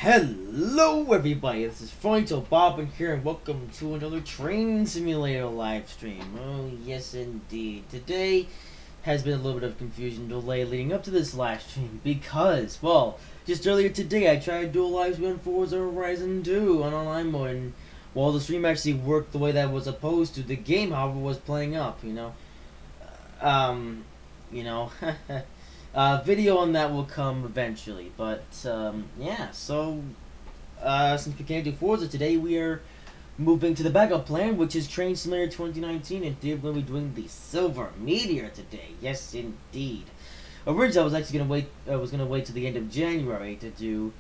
Hello everybody, this is Fronto Bob and here and welcome to another train simulator live stream. Oh yes indeed. Today has been a little bit of confusion delay leading up to this live stream because, well, just earlier today I tried to do a live stream on Forza Horizon 2 on online mode, and while the stream actually worked the way that it was supposed to, the game however was playing up, video on that will come eventually, but yeah, so since we can't do Forza today, we are moving to the backup plan, which is Train Simulator 2019, and today we're going to be doing the Silver Meteor today. Yes, indeed. Originally, I was actually going to wait. I was going to wait to the end of January to do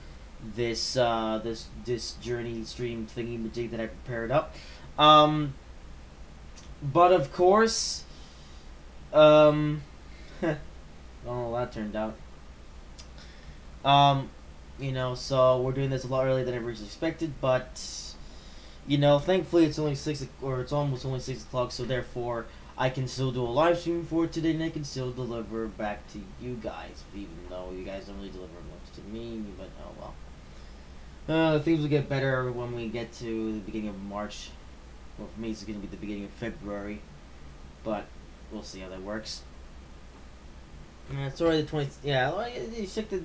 this this journey stream thingy that I prepared up. But of course, well, that turned out. So we're doing this a lot earlier than I originally expected, but thankfully it's only it's almost only 6 o'clock, so therefore I can still do a live stream for today, and I can still deliver back to you guys, even though you guys don't really deliver much to me. But oh well. Things will get better when we get to the beginning of March. Well, for me it's going to be the beginning of February, but we'll see how that works. It's already the 20th. Yeah, you check the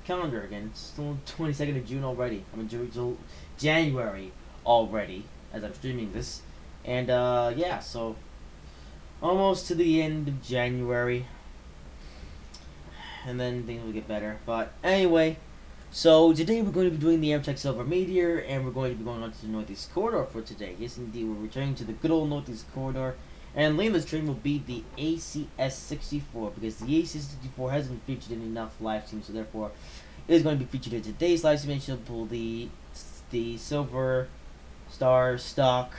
calendar again. It's still 22nd of June already. I mean, January already, as I'm streaming this. And, yeah, so almost to the end of January. And then things will get better. But anyway, so today we're going to be doing the Amtrak Silver Meteor, and we're going to be going on to the Northeast Corridor for today. Yes, indeed, we're returning to the good old Northeast Corridor. And leading this train will be the ACS-64, because the ACS-64 hasn't been featured in enough live streams, so therefore it is going to be featured in today's live stream. And she'll pull the Silver Star stock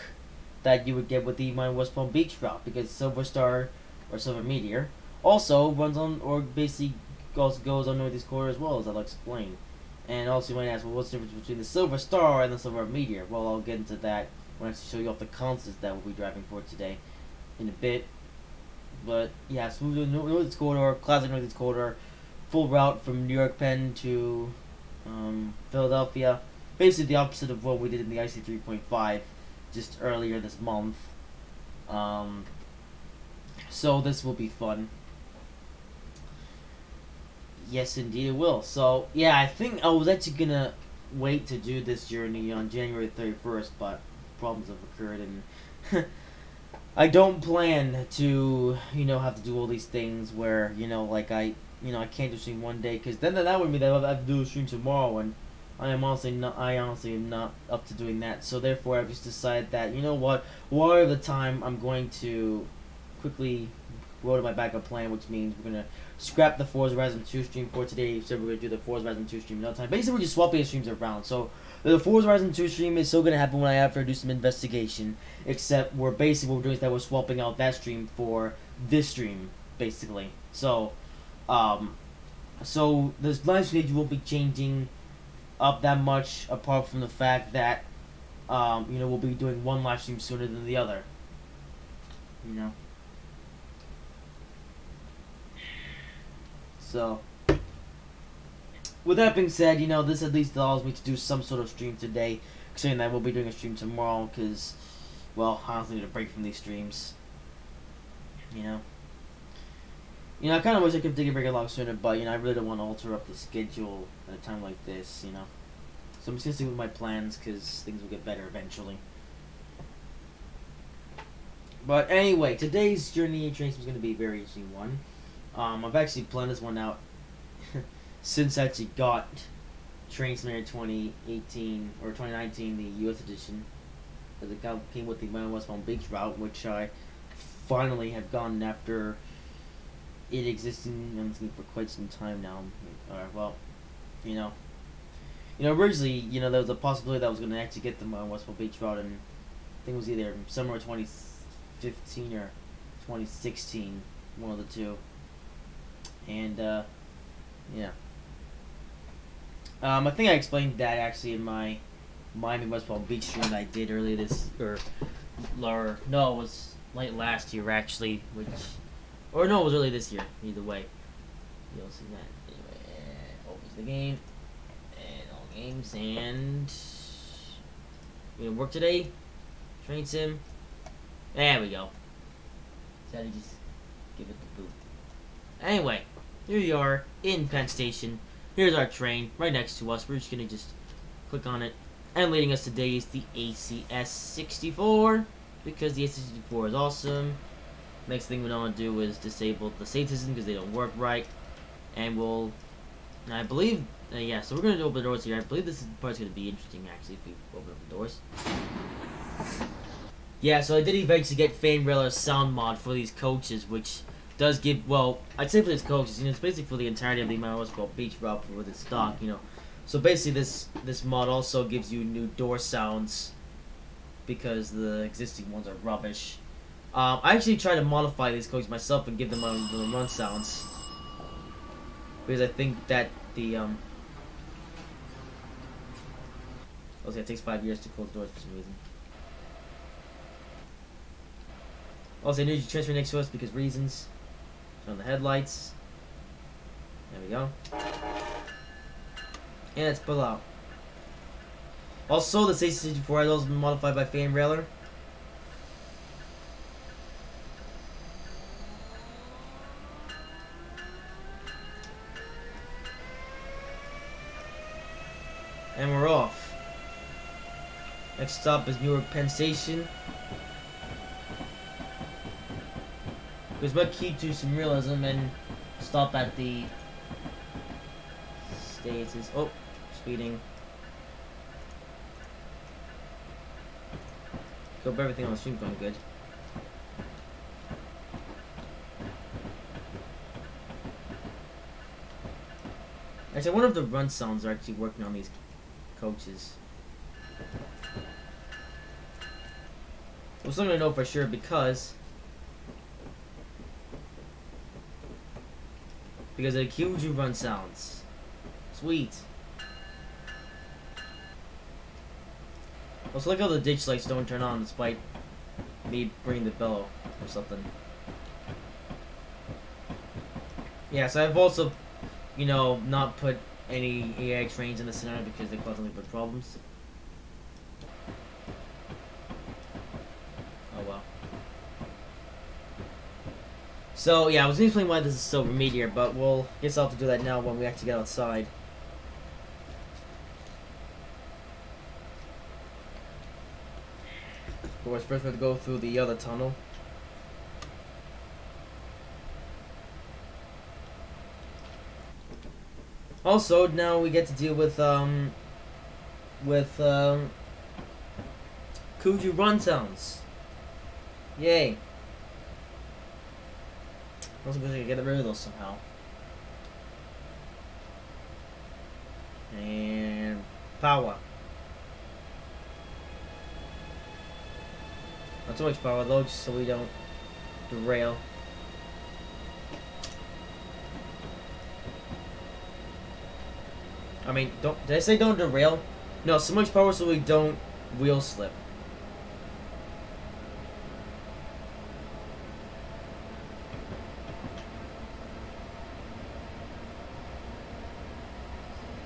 that you would get with the West Palm Beach route, because Silver Star or Silver Meteor also runs on, or basically goes on Northeast Corridor as well, as I'll explain. And also you might ask, well, what's the difference between the Silver Star and the Silver Meteor? Well, I'll get into that when I show you off the consoles that we'll be driving for today in a bit. But yeah, so we're doing Northeast Corridor, classic Northeast Corridor, full route from New York Penn to Philadelphia. Basically the opposite of what we did in the IC 3.5 just earlier this month. So this will be fun. Yes, indeed it will. So yeah, I think I was actually gonna wait to do this journey on January 31st, but problems have occurred, and I don't plan to, have to do all these things where, I can't do stream one day, because then that would mean that I have to do a stream tomorrow, and I honestly am not up to doing that. So therefore, I've just decided that, whatever the time, I'm going to quickly go to my backup plan, which means we're going to scrap the Forza Horizon 2 stream for today. So we're going to do the Forza Horizon 2 stream another time. Basically, we're just swapping the streams around. So the Forza Horizon 2 stream is still going to happen when I have to do some investigation, except what we're doing is that we're swapping out that stream for this stream, basically. So, so this live stream won't be changing up that much, apart from the fact that, we'll be doing one live stream sooner than the other. So, with that being said, this at least allows me to do some sort of stream today, considering that we'll be doing a stream tomorrow, because, well, I honestly need a break from these streams. I kind of wish I could take a break along sooner, but, I really don't want to alter up the schedule at a time like this, So I'm just going to stick with my plans, because things will get better eventually. But anyway, today's journey train is going to be a very interesting one. I've actually planned this one out since I actually got Train Simulator 2018 or 2019, the US edition, because it came with the West Palm Beach route, which I finally have gotten after it existing on this game for quite some time now. Well, originally, there was a possibility that I was going to actually get the West Palm Beach route, and I think it was either summer 2015 or 2016, one of the two. And, yeah. I think I explained that actually in my Miami West Palm Beach stream that I did earlier this, no, it was late last year actually, or no, it was early this year, either way. You'll see that. Anyway, opens the game, and I'll games and we gonna work today. Train sim. There we go. So to just give it the boot. Anyway, here we are in Penn Station. Here's our train right next to us. We're just gonna just click on it. And leading us today is the ACS 64 because the ACS 64 is awesome. Next thing we want to do is disable the safety system because they don't work right. And we'll, I believe, yeah, so we're going to open the doors here. I believe this part's going to be interesting, actually, if we open up the doors. Yeah, so I did eventually get Fan Railer's sound mod for these coaches, which does give, well, I'd say for these coaches, you know, it's basically for the entirety of the amount of what's called Beach Route for the stock, you know. So basically this mod also gives you new door sounds because the existing ones are rubbish. I actually tried to modify these coaches myself and give them run sounds. Because I think that the okay, it takes 5 years to close doors for some reason. Also, I need to transfer next to us because reasons. Turn on the headlights. There we go. And let's pull out. Also, the AC-64 has also been modified by Fan Railer. And we're off. Next stop is Newark Penn Station. Because we'll keep to some realism and stop at the stations. Oh, speeding. Hope everything on the stream's going good. Actually, I wonder if the run sounds are actually working on these coaches. We're still gonna know for sure because of the QG run sounds. Sweet. Also, look how the ditch lights don't turn on despite me bringing the bellow or something. Yeah, so I've also, you know, not put any AI trains in the center because they cause nothing but problems. Oh well. So yeah, I was going to explain why this is Silver Meteor, but we'll guess I'll have to do that now when we actually get outside. Of course, first we have to go through the other tunnel. Also, now we get to deal with Kuju run sounds. Yay. Also, we're gonna get rid of those somehow. And power. Not too much power though, just so we don't derail. I mean, did I say don't derail? No, so much power so we don't wheel slip.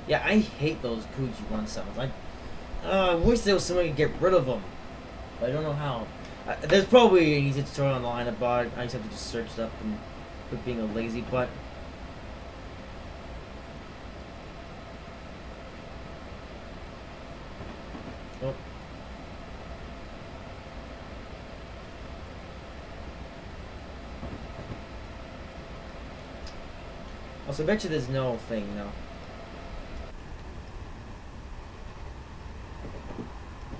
Yeah, I hate those Kuji run sounds. I wish there was somebody to get rid of them, but I don't know how. There's probably an easy tutorial online about it. I just have to just search it up and quit being a lazy butt. Oh. Also, I bet you there's no thing now.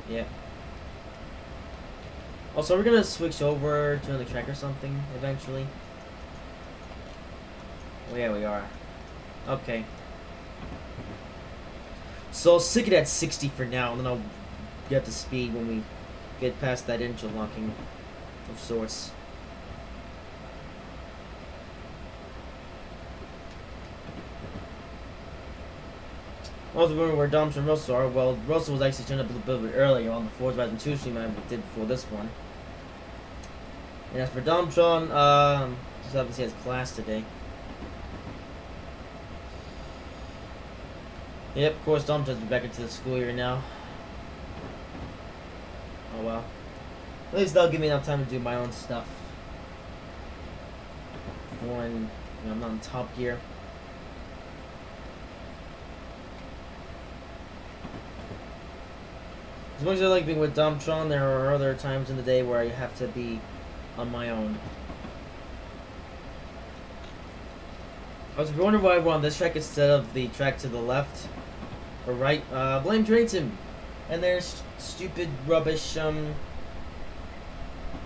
Yeah. Also, we're gonna switch over to another track or something eventually. Oh yeah, we are. Okay. So I'll stick it at 60 for now, and then I'll get up to speed when we get past that interlocking of sorts. Also, remember where Domsh and Russell are. Well, Russell was actually turned up a little bit earlier on the Forza Horizon 2 stream I did before this one. And as for Domtron, just obviously has class today. Yep, of course, Dom just be back into the school year now. Oh well. At least that'll give me enough time to do my own stuff. When I'm not in Top Gear. As much as I like being with Domtron, there are other times in the day where I have to be on my own. I was wondering why we're on this track instead of the track to the left or right. Blame Drayton and their stupid, rubbish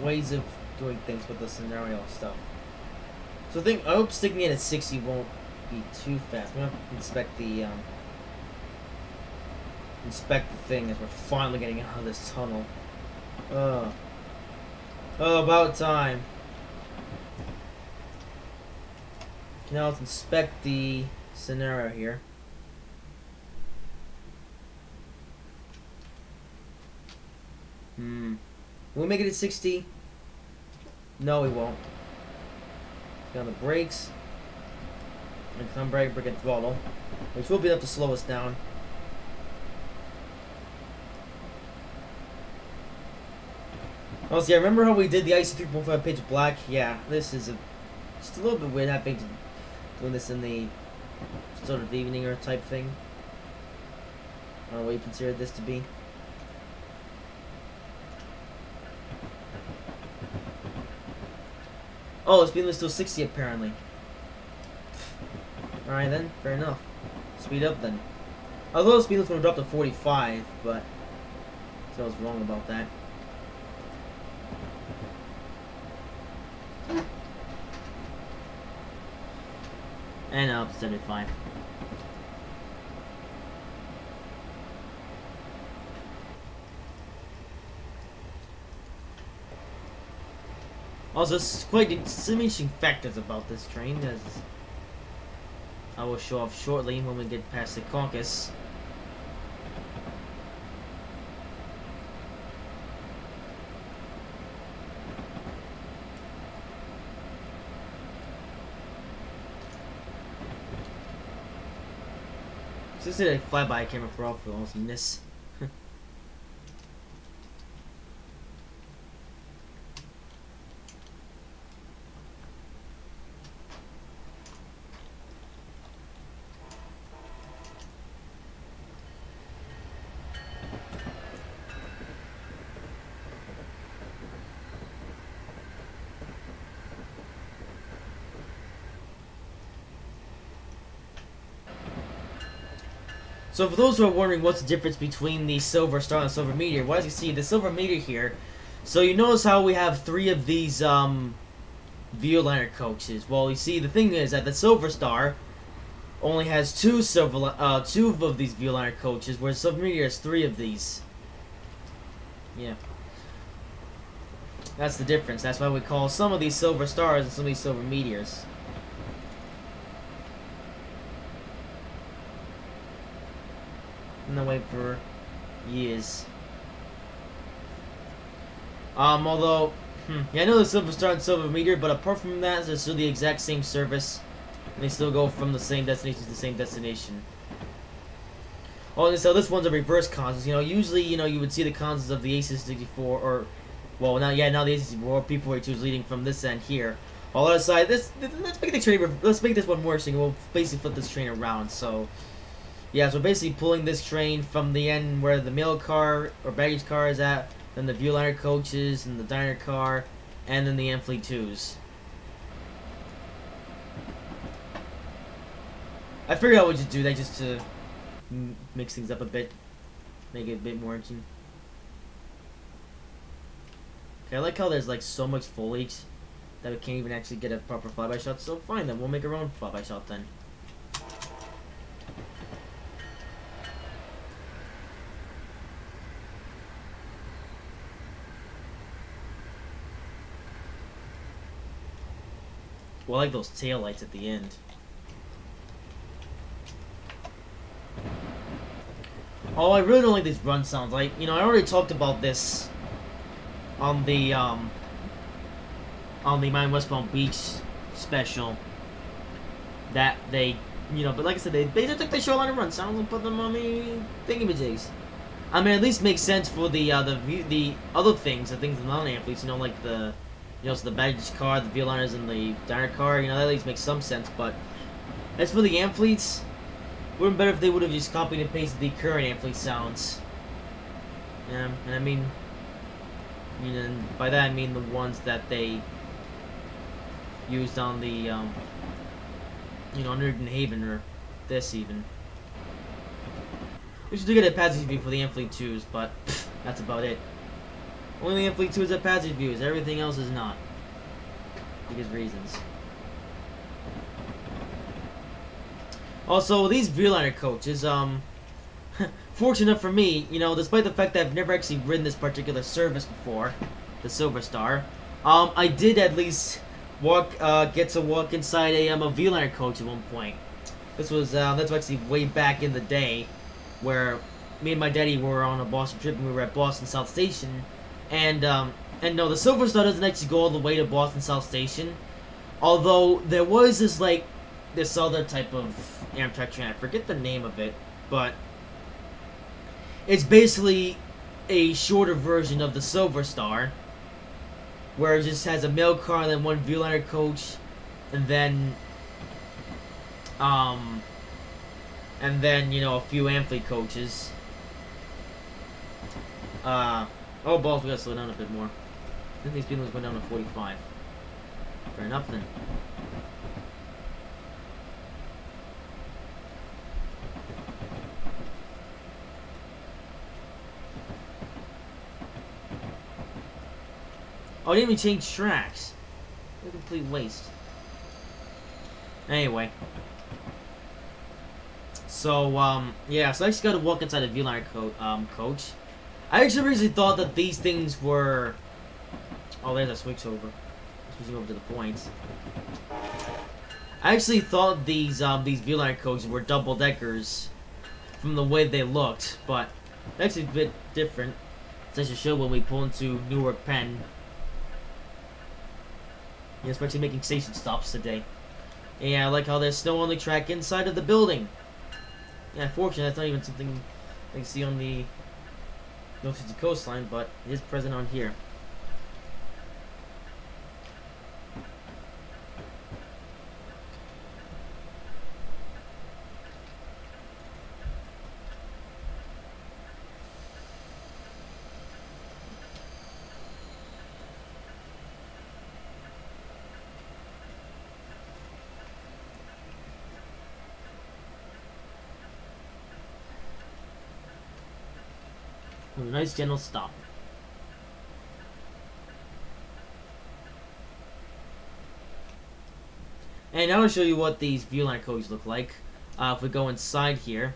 ways of doing things with the scenario stuff. So I hope sticking it at 60 won't be too fast. I'm gonna inspect the thing as we're finally getting out of this tunnel. Oh, about time. Now let's inspect the scenario here. Will we make it at 60? No, we won't. Get on the brakes. And come brake and throttle. Which will be enough to slow us down. Oh, see, I remember how we did the IC 3.5 pitch black. Yeah, this is just a little bit weird having to doing this in the sort of evening or type thing. I don't know what you consider this to be. Oh, the speed limit's still 60 apparently. Alright then, fair enough. Speed up then. Although the speed limit's going to drop to 45, but I was wrong about that. And up to 75. Also, there's quite some interesting factors about this train, as I will show off shortly when we get past the caucus. This is a flyby camera for all for almost miss. So for those who are wondering what's the difference between the Silver Star and the Silver Meteor, well, as you see, the Silver Meteor here, so you notice how we have 3 of these Violiner coaches. Well, you see, the thing is that the Silver Star only has 2 of these Violiner coaches, whereas Silver Meteor has 3 of these. Yeah. That's the difference. That's why we call some of these Silver Stars and some of these Silver Meteors. And then wait for years. Although, yeah, I know the Silver Star and Silver Meteor, but apart from that, they're still the exact same service. And they still go from the same destination to the same destination. Oh, and so this one's a reverse consist. You know, usually, you know, you would see the consists of the AC-64, or, well, now the AC-64, P-482 is leading from this end here. On the other side, let's make this one more interesting. We'll basically flip this train around, so... Yeah, so basically pulling this train from the end where the mail car or baggage car is at, then the Viewliner coaches, and the diner car, and then the M-Fleet 2s. I figured I would just do that just to mix things up a bit, make it a bit more interesting. Okay, I like how there's like so much foliage that we can't even actually get a proper flyby shot, so fine then, we'll make our own flyby shot then. Well, I like those tail lights at the end. Oh, I really don't like these run sounds. Like, you know, I already talked about this on the Mine West Palm Beach special. That they You know, but like I said, they just took the shoreline run. Sounds and put them on the thingamajigs. I mean, at least makes sense for the other things, the things in the non-athletes. You know, like so the baggage car, the V-liners, and the diner car. You know, that at least makes some sense. But as for the athletes, would have been better if they would have just copied and pasted the current athlete sounds. Yeah, and I mean, by that I mean the ones that they used on the Newton Haven or this even. We should do get a passage view for the Amfleet 2s, but that's about it. Only the Amfleet 2s have passage views, everything else is not. Because reasons. Also, these V-liner coaches, fortunate for me, despite the fact that I've never actually ridden this particular service before, the Silver Star, I did at least get to walk inside a V-liner coach at one point. This was, that's actually way back in the day, where me and my daddy were on a Boston trip and we were at Boston South Station, and no, the Silver Star doesn't actually go all the way to Boston South Station, although there was this other type of Amtrak train, I forget the name of it, but it's basically a shorter version of the Silver Star, where it just has a mail car and then one V-liner coach, and then a few Amfleet coaches. Oh balls, we gotta slow down a bit more. I think these people went down to 45. Fair enough then. Oh, I didn't even change tracks. What a complete waste. Anyway. So, yeah, so I just gotta walk inside a V-liner coach. I actually originally thought that these things were... Oh, there's a switch over. Switching over to the points. I actually thought these V-liner coaches were double-deckers from the way they looked, but it's actually a bit different. It's actually show when we pull into Newark Penn. Yeah, especially making station stops today. Yeah, I like how there's snow on the track inside of the building. Yeah, fortunately, that's not even something I can see on the North City coastline, but it is present on here. A nice gentle stop. And now I'll show you what these V-line coaches look like. If we go inside here.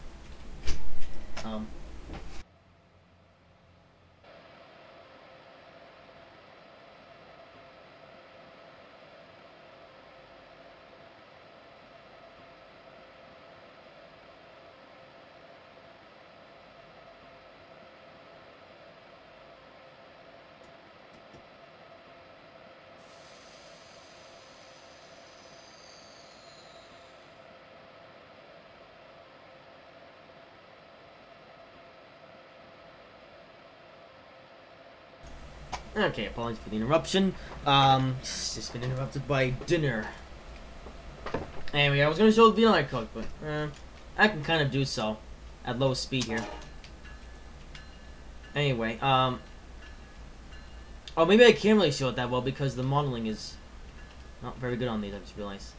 Okay, apologies for the interruption. Just been interrupted by dinner. Anyway, I was gonna show the V-line coach, but I can kind of do so at low speed here. Anyway, oh, maybe I can't really show it that well because the modeling is not very good on these. I just realized.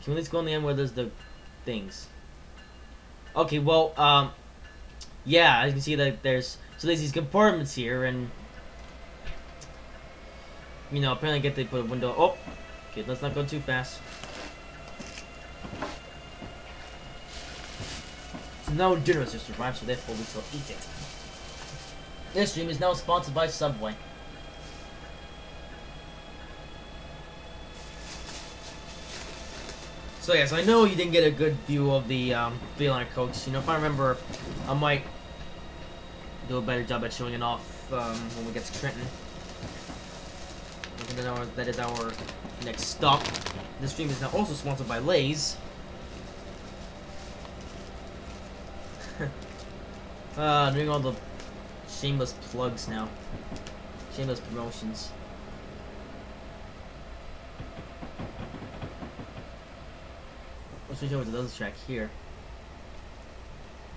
Can we at least go on the end where there's the things? Okay, well, yeah, as you can see that there's these compartments here, and apparently they put a window. Oh, okay, let's not go too fast. So now dinner has just arrived, so therefore we shall eat it. This stream is now sponsored by Subway. So yes, I know you didn't get a good view of the V-line coach. If I remember, I might do a better job at showing it off when we get to Trenton. That is our next stop. This stream is now also sponsored by Lay's. Doing all the shameless plugs now. Shameless promotions. Let's switch over to the other track here.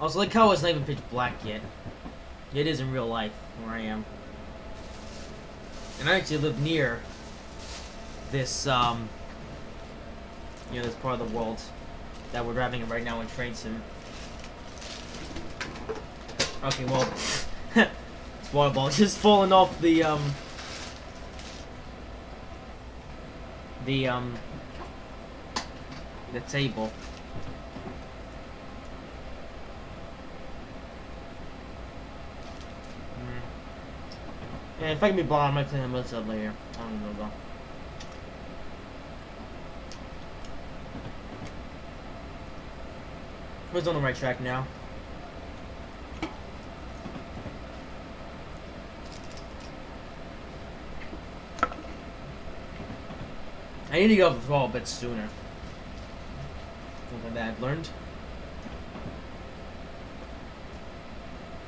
Also, like how it's not even pitch black yet. It is in real life, where I am. And I actually live near this, you know, this part of the world that we're driving in right now in Train Sim. Okay, well, this water ball just falling off the table. And if I can be blind, I might clean that up later. I don't know though. Who's on the right track now? I need to go off the throttle a bit sooner. Something that I've learned.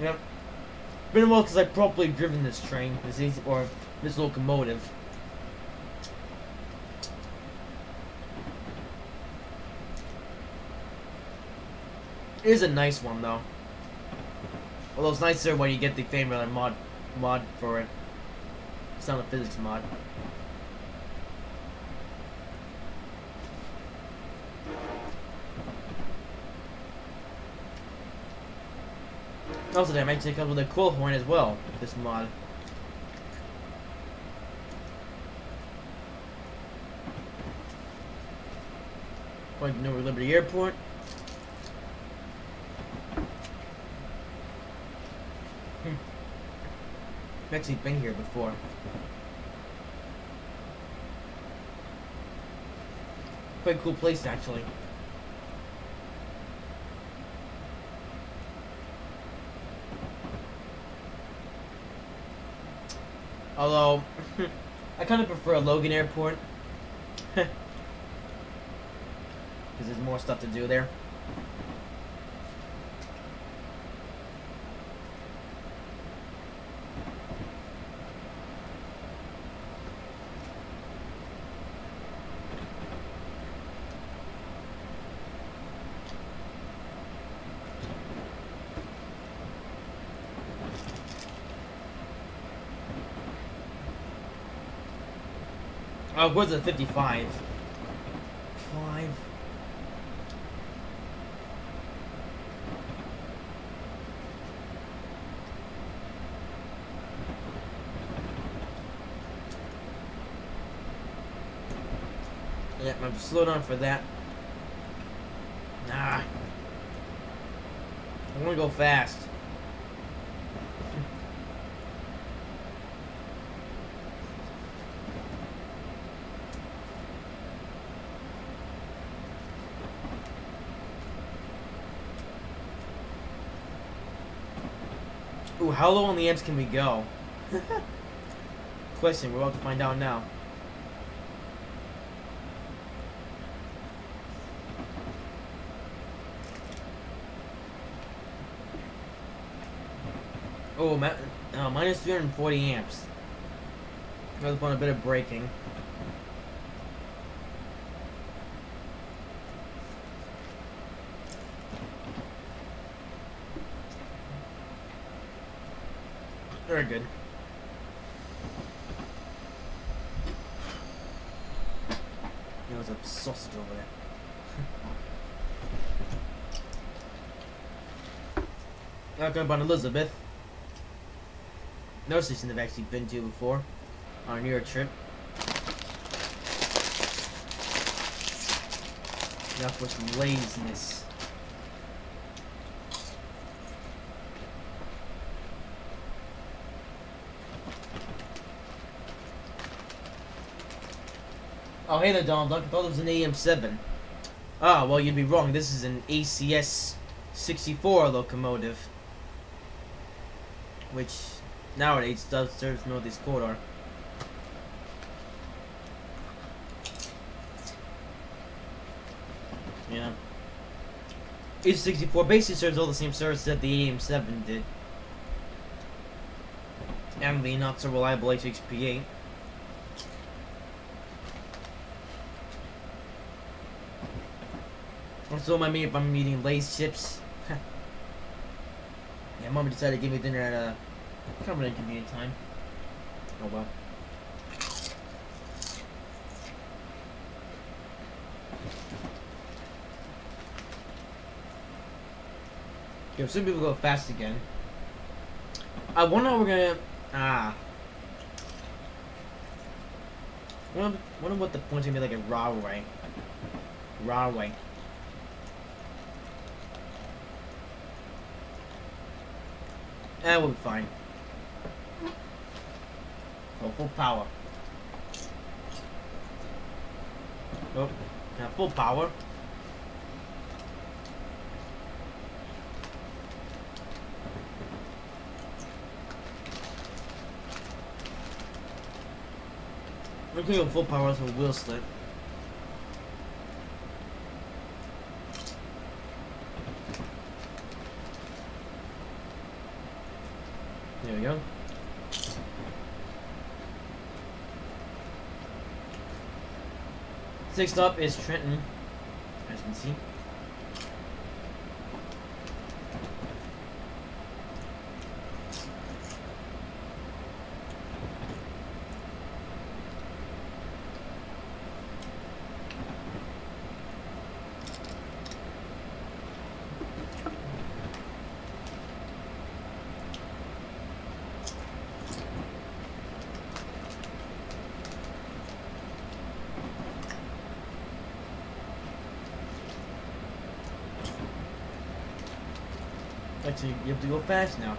Yep. Been a while because I've probably driven this train, or this locomotive. It is a nice one though. Although it's nicer when you get the Fame Railer mod for it. It's not a physics mod. Also, that actually comes with a cool horn as well, this mod. Going to Newark Liberty Airport. I've actually been here before. Quite a cool place, actually. Although, I kind of prefer Logan Airport. Because there's more stuff to do there. Oh, where's the 55? 5. Yeah, I'm just slow down for that. Nah. I want to go fast. Ooh, how low on the amps can we go? Question, we're about to find out now. Oh, minus 340 amps. I was on a bit of braking. Very good. There's a sausage over there. Not going about Elizabeth. No station I've actually been to before on a New York trip. Now for some laziness. Oh, hey there, Donald Duck. I thought it was an AM7. Ah, well, you'd be wrong. This is an ACS 64 locomotive, which nowadays does serve Northeast Corridor. Yeah. H64 basically serves all the same services that the AM7 did. And the not so reliable HHP8. Also, I'm eating Lay's chips. Yeah, Mom decided to give me dinner at a kind of an inconvenient time. Oh well. Okay, some people go fast again. I wonder how we're gonna. Wonder what the point's gonna be like at Rahway. Rahway. That will be fine. Oh, full power. Nope. Now full power. We're going to go full power so wheel slip. There we go. Next up is Trenton, as you can see. Actually, you have to go fast now.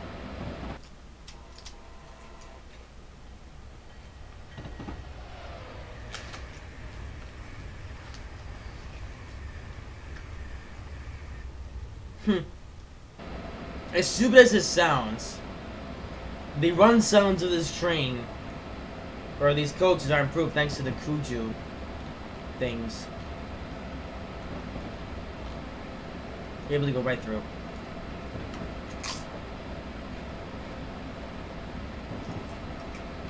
As stupid as this sounds, the run sounds of this train, or these coaches, are improved thanks to the Kuju things. You're able to go right through.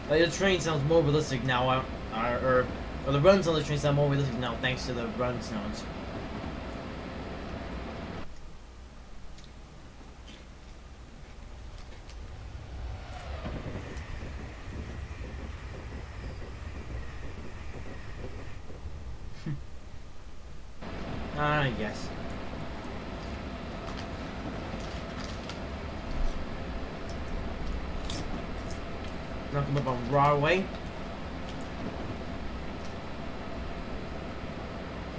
Like, the train sounds more realistic now, or the runs on the train sound more realistic now thanks to the run sounds. I guess. Knock him up on Rahway.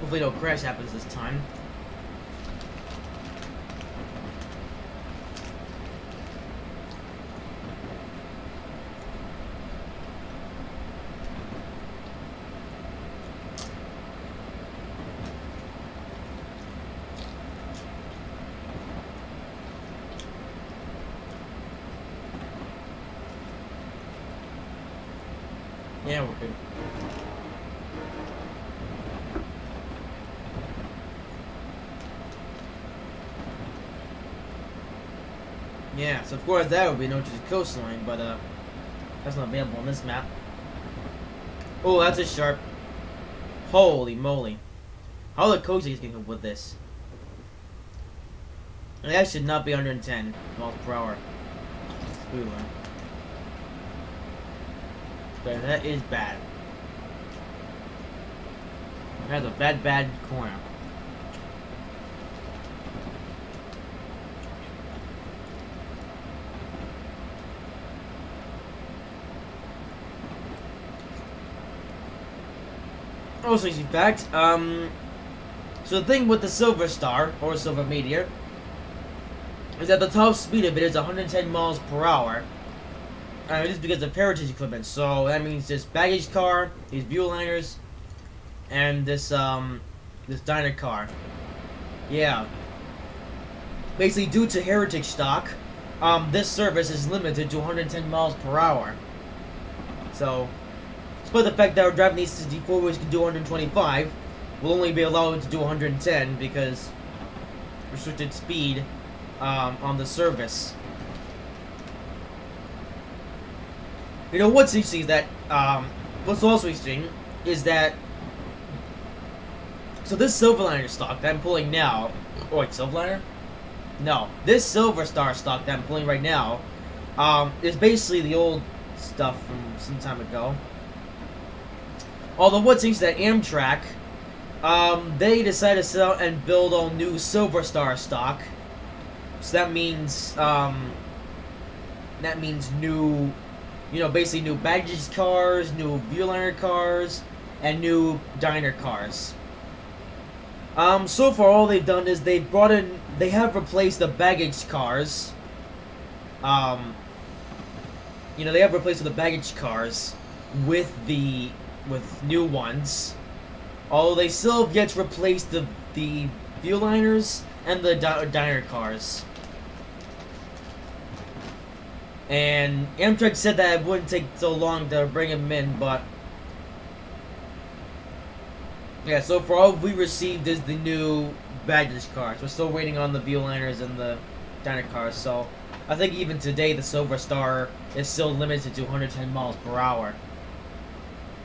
Hopefully no crash happens this time. Yeah, we're good. Yeah, so of course that would be no to the coastline, but that's not available on this map. Oh, that's a sharp. Holy moly. How are the coaches getting up with this? And that should not be 110 miles per hour. Ooh, but that is bad. That's a bad corner. Also, in fact, so the thing with the Silver Star, or Silver Meteor, is that the top speed of it is 110 miles per hour. Just because of heritage equipment, so that means this baggage car, these view liners, and this this diner car. Yeah. Basically, due to heritage stock, this service is limited to 110 miles per hour. So, despite the fact that our driving these 64 which can do 125, we'll only be allowed to do 110 because restricted speed on the service. You know what's interesting is that what's also interesting is that so this Silverliner stock that I'm pulling now. Oh wait, Silverliner? No, this Silver Star stock that I'm pulling right now is basically the old stuff from some time ago. Although what's interesting is that Amtrak, they decided to sell and build all new Silver Star stock. So that means new, you know, basically new baggage cars, new viewliner cars, and new diner cars. So far all they've done is they have replaced the baggage cars. You know, they have replaced the baggage cars with new ones. Although they still have yet to replace the viewliners and the diner cars. And Amtrak said that it wouldn't take so long to bring them in, but yeah, so far all we received is the new baggage cars. We're still waiting on the viewliners and the diner cars, so I think even today the Silver Star is still limited to 110 miles per hour.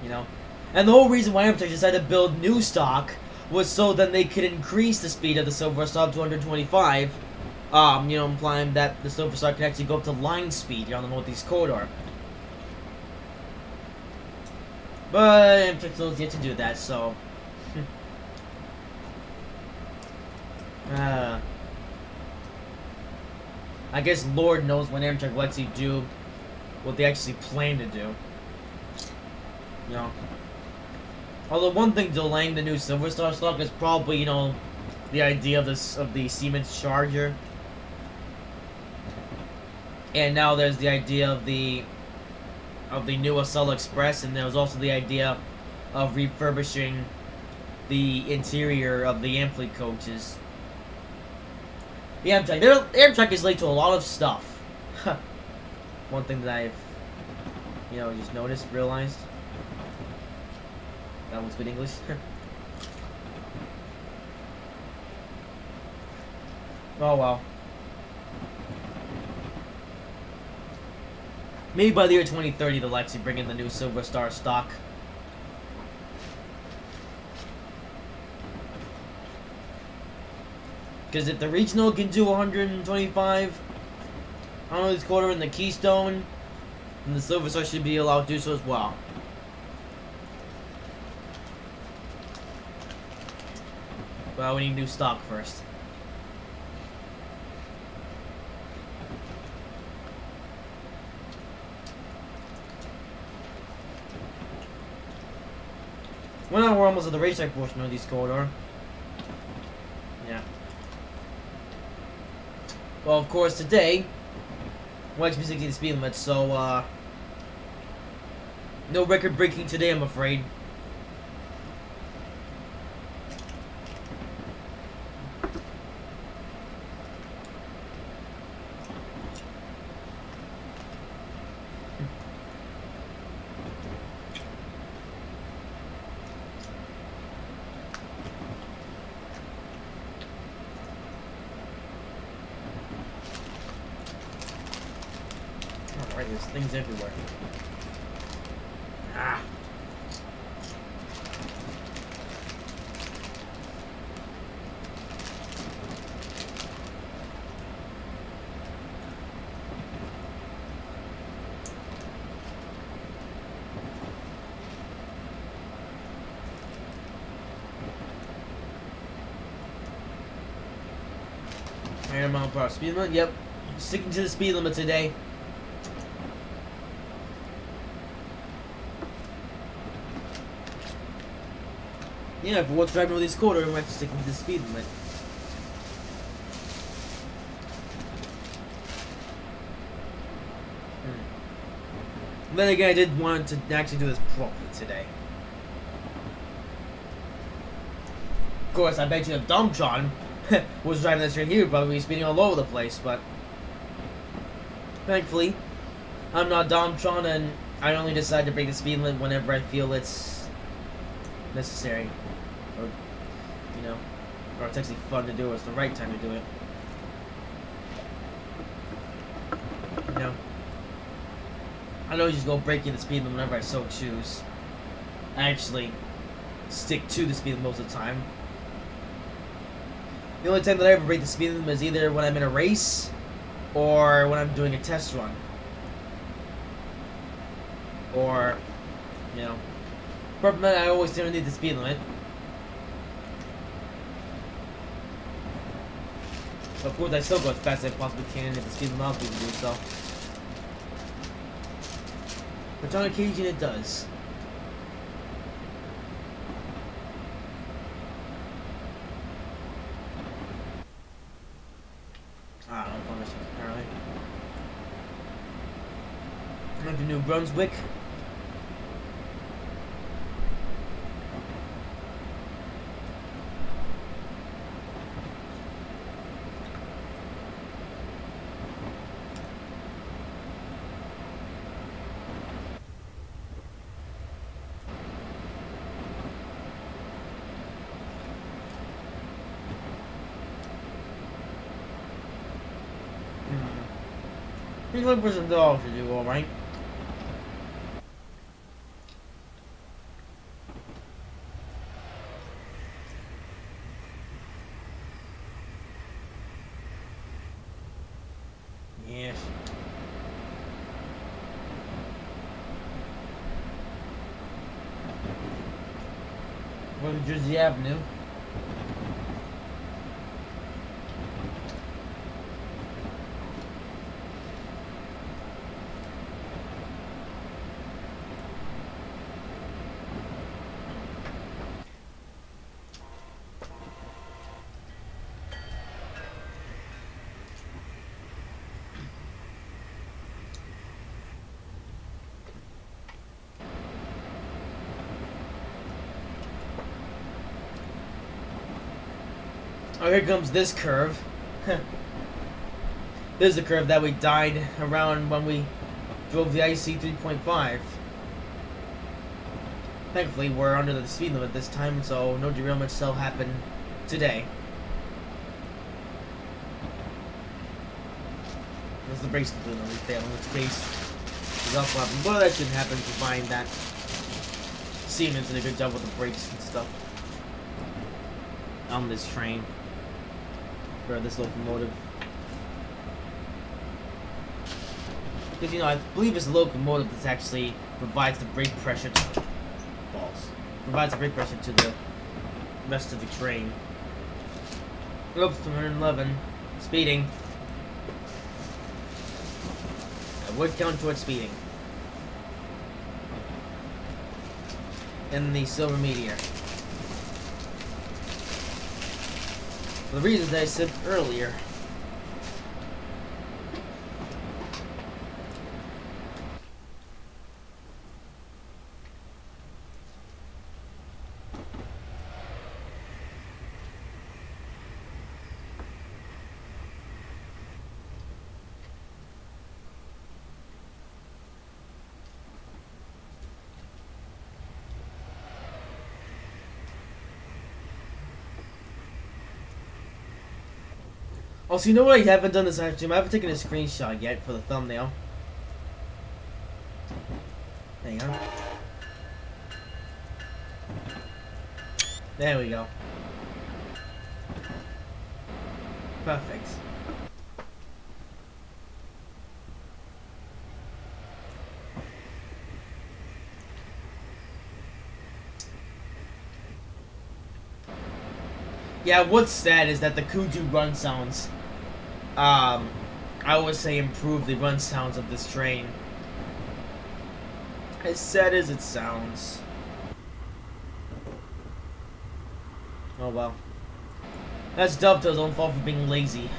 You know? And the whole reason why Amtrak decided to build new stock was so then they could increase the speed of the Silver Star to 125. You know, implying that the Silver Star can actually go up to line speed here on the Northeast Corridor. But Amtrak still has yet to do that, so I guess Lord knows when Amtrak will actually do what they actually plan to do. You know. Although one thing delaying the new Silver Star stock is probably, you know, the idea of the Siemens Charger. And now there's the idea of the new Acela Express, and there's also the idea of refurbishing the interior of the Amfleet coaches. The Amtrak is late to a lot of stuff. One thing that I've, you know, just realized. That one's good English. Oh well. Maybe by the year 2030 they'll actually bring in the new Silver Star stock. Because if the regional can do 125 on this quarter in the Keystone, then the Silver Star should be allowed to do so as well. Well, we need new stock first. Well, now we're almost at the racetrack portion of this corridor. Yeah. Well, of course, today we're actually sticking to the speed limit, so no record breaking today, I'm afraid. Alright, there's things everywhere. Ah. Iron mile per hour speed limit? Yep. Sticking to the speed limit today. Yeah, for what's driving over this corridor, I'm actually sticking to the speed limit. Then again, I did want to actually do this properly today. Of course, I bet you if Dumbtron was driving this right here, he'd probably be speeding all over the place, but thankfully, I'm not Dumbtron, and I only decide to break the speed limit whenever I feel it's necessary. Or, you know. Or it's actually fun to do. It's the right time to do it. You know, I don't just go breaking the speed limit whenever I so choose. I actually stick to the speed limit most of the time. The only time that I ever break the speed limit is either when I'm in a race or when I'm doing a test run. Or, you know, apart from that, I always stay underneath the speed limit. Of course, I still go as fast as I possibly can if the speed limit allows me to do so. But on occasion, it does. I don't know, apparently. I'm to New Brunswick. He's looking for some dogs to do, alright? Yes. We're on Jersey Avenue. Oh, here comes this curve. This is the curve that we died around when we drove the IC 3.5. Thankfully, we're under the speed limit this time, so no derailments shall happen today. Unless the brakes completely fail, in which case, it's also happening. But that shouldn't happen to find that Siemens did a good job with the brakes and stuff on this train. For this locomotive. Because, you know, I believe it's a locomotive that actually provides the brake pressure to provides the brake pressure to the rest of the train. Oops, 211. Speeding. I would count towards speeding. In the Silver Meteor. For the reasons I said earlier. Also, you know what I haven't done this actually? I haven't taken a screenshot yet for the thumbnail. Hang on. There we go. Perfect. Yeah, what's sad is that the Kuju run sounds, I would say improve the run sounds of this train. As sad as it sounds. Oh well. That's Dovetail's own fault for being lazy.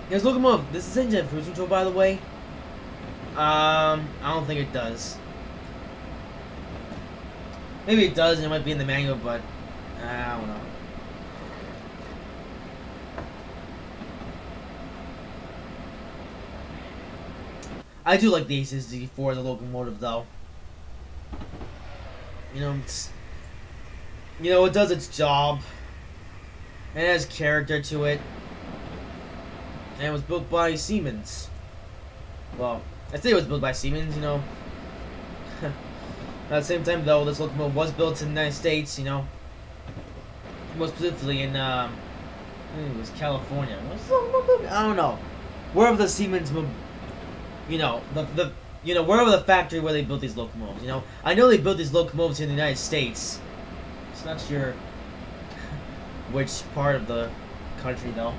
Yes, locomotive. This is engine cruise control, by the way. I don't think it does. Maybe it does, and it might be in the manual, but I don't know. I do like the A64 as a locomotive, though. You know, it does its job. And it has character to it. And it was built by Siemens. Well, I say it was built by Siemens, you know. At the same time, though, this locomotive was built in the United States, you know. Most specifically in, I think it was California. I don't know. Wherever the Siemens, you know, wherever the factory where they built these locomotives, you know. I know they built these locomotives in the United States. Just not sure which part of the country, though.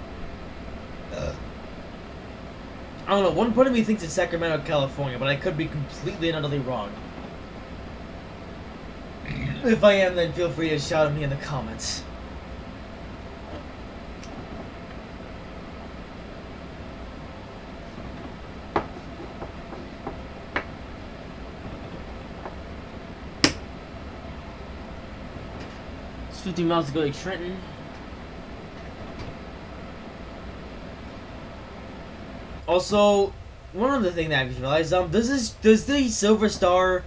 I don't know, one part of me thinks it's Sacramento, California, but I could be completely and utterly wrong. If I am, then feel free to shout at me in the comments. It's 50 miles to go to Trenton. Also, one other thing that I just realized, does the Silver Star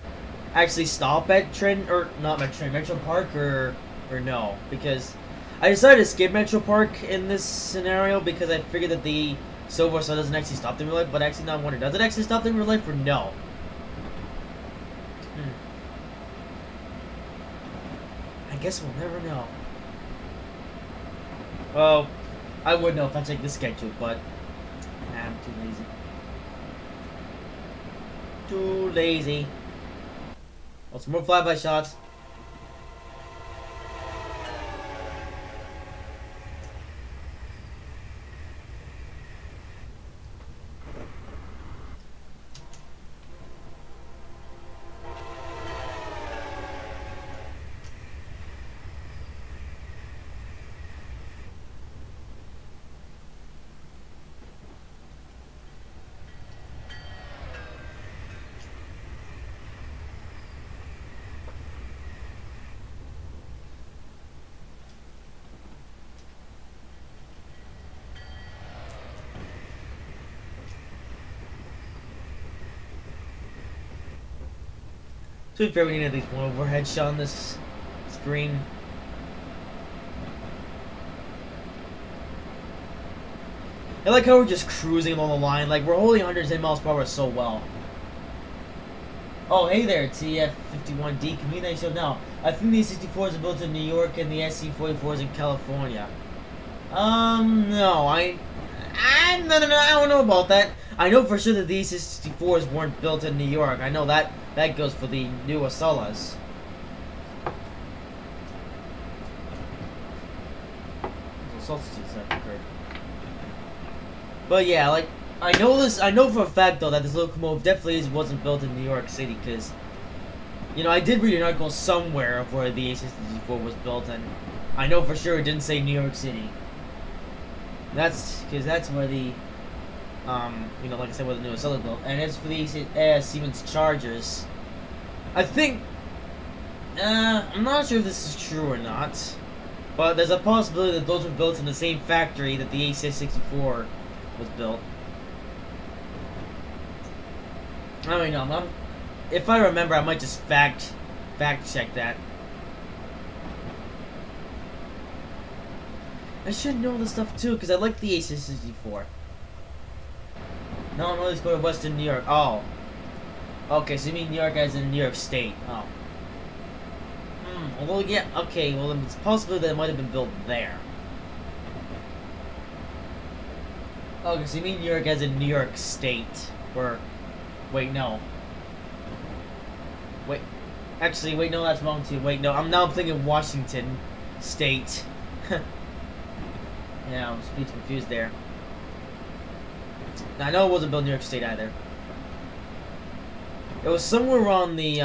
actually stop at Trenton, or not at Trenton, Metro Park, or no? Because I decided to skip Metro Park in this scenario because I figured that the Silver Star doesn't actually stop in real life, but actually now I'm wondering, does it actually stop in real life or no? I guess we'll never know. Well, I would know if I checked the schedule, but I'm too lazy. Too lazy. Oh, some more flyby shots. To be fair, we need at least one overhead shot on this screen. I like how we're just cruising along the line, like we're holding 110 miles per hour so well. Oh, hey there, TF51D. Community show now. I think the 64s are built in New York and the SC44s in California. No, I don't know about that. I know for sure that these 64s weren't built in New York. I know that goes for the new Asalas. Sausages that occurred. But yeah, like I know for a fact though that this locomotive definitely wasn't built in New York City, because you know I did read an article somewhere of where the A64 was built, and I know for sure it didn't say New York City. That's because that's where the you know, like I said, where the new Acela built, and it's for the Siemens Chargers. I think I'm not sure if this is true or not, but there's a possibility that those were built in the same factory that the A64 was built. I don't know. If I remember, I might just fact check that. I should know this stuff too, because I like the A64. No, let's go to Western New York. Oh. Okay, so you mean New York as in New York State. Oh. Well, yeah, okay, well, it's possible that it might have been built there. Okay, so you mean New York as in New York State. Or, wait, no. Wait, actually, wait, no, that's wrong too. Wait, no, I'm now thinking Washington State. Yeah, I was a bit confused there. I know it wasn't built in New York State either. It was somewhere on the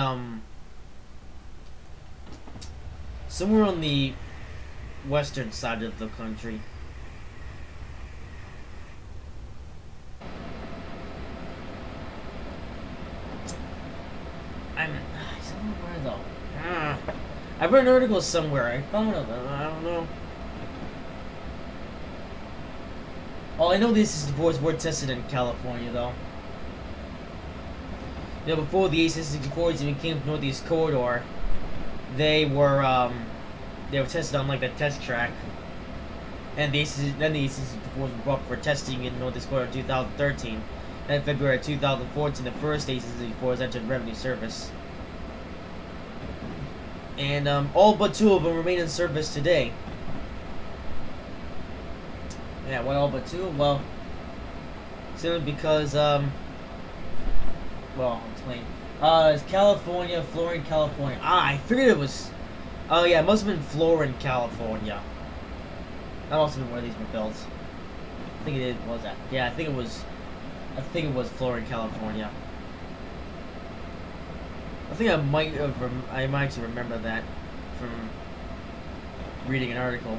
western side of the country. Somewhere though. I read an article somewhere. I found it. I don't know. Oh, I know these boards were tested in California, though. before the AC-64s even came to Northeast Corridor, they were tested on like the test track, and then the AC-64s were brought for testing in Northeast Corridor in 2013. And in February 2014, the first AC-64s entered revenue service. And all but 2 of them remain in service today. Yeah, why all but 2? Well, simply because, well, I'll explain. It's California, Florin, California. I figured it was, oh yeah, it must have been Florin, California. That must have been where these were built. I think it was that. Yeah, I think it was Florin, California. I think I might actually remember that from reading an article.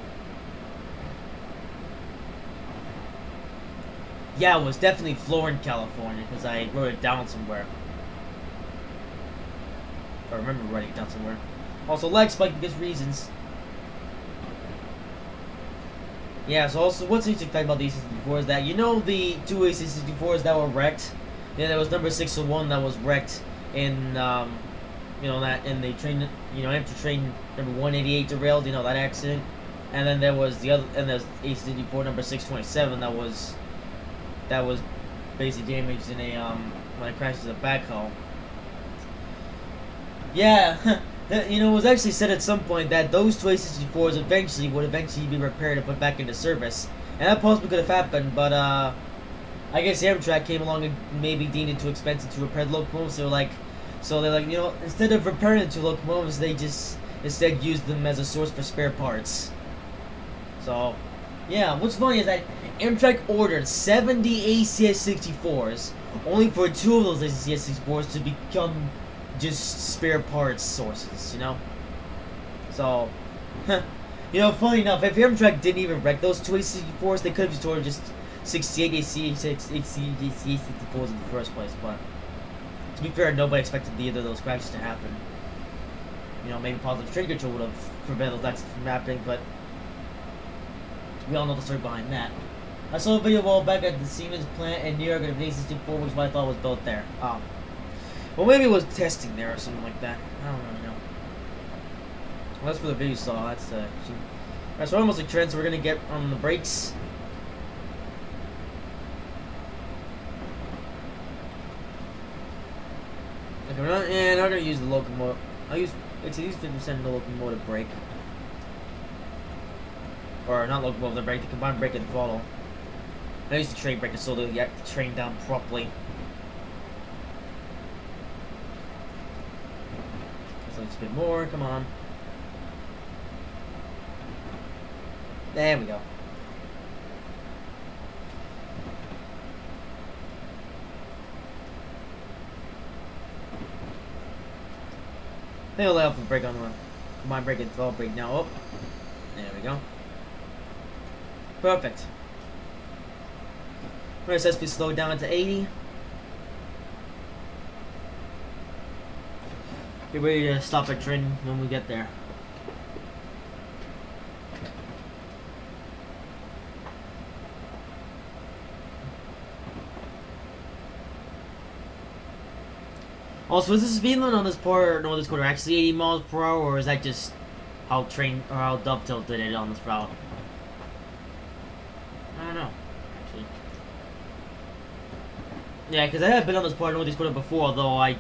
Yeah, it was definitely Florin, California, because I wrote it down somewhere. I remember writing it down somewhere. Also, leg spike because reasons. Yeah, so also, what's interesting fact about the AC-64 is that, you know the 2 AC-64s that were wrecked? Yeah, there was number 601 that was wrecked in, you know, that, in the train, you know, Amtrak train number 188 derailed, you know, that accident. And then there was the other, and there's AC-64 number 627 that was basically damaged in a, when it crashed into a backhoe. Yeah, you know, it was actually said at some point that those 2 AC-64s would eventually be repaired and put back into service. And that possibly could have happened, but, I guess Amtrak came along and maybe deemed it too expensive to repair the locomotives, so they're like, you know, instead of repairing the 2 locomotives, they just instead used them as a source for spare parts. So, yeah, what's funny is that Amtrak ordered 70 ACS-64s, only for 2 of those ACS-64s to become just spare parts sources, you know? So, you know, funny enough, if Amtrak didn't even wreck those 2 AC-64s, they could have just ordered just 68 AC-64s in the first place, but to be fair, nobody expected either of those crashes to happen. You know, maybe positive train control would have prevented those accidents from happening, but we all know the story behind that. I saw a video a while back at the Siemens plant in New York of an AC-64, which I thought was built there. Well, maybe it was testing there or something like that. I don't really know. Well, that's what the video saw. That's alright, so we're almost like trend, so we're gonna get on the brakes. Okay, we're not gonna use the locomotive. I'll use 50% of the locomotive brake. Or not locomotive, the brake, the combined brake and throttle. I use the train brake so to get the train down properly. Just a bit more, come on. There we go. I think I'll lay off the brake on the combined brake and throttle brake now. Oh, there we go. Perfect. We're going to successfully slow down to 80. Get ready to stop our train when we get there. Also, is the speed limit on this part or Northeast Corridor actually 80 miles per hour, or is that just how Dovetail did it on this route? I don't know, actually. Yeah, because I have been on this part of Northeast Corridor before, although I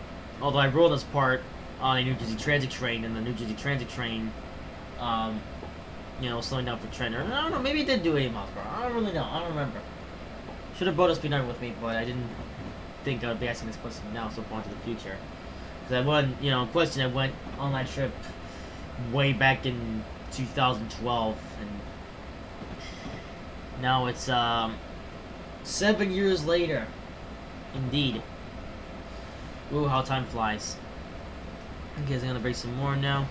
rode this part on a New Jersey Transit train, and the New Jersey Transit train, you know, slowing down for trend. Or, I don't know, maybe it did do 80 miles per hour. I don't really know. I don't remember. Should have brought a speed limit with me, but I didn't think I would be asking this question now, so far into the future. Because I went, you know, question, I went on that trip way back in 2012, and now it's 7 years later. Indeed. Ooh, how time flies. Okay, I'm gonna break some more now.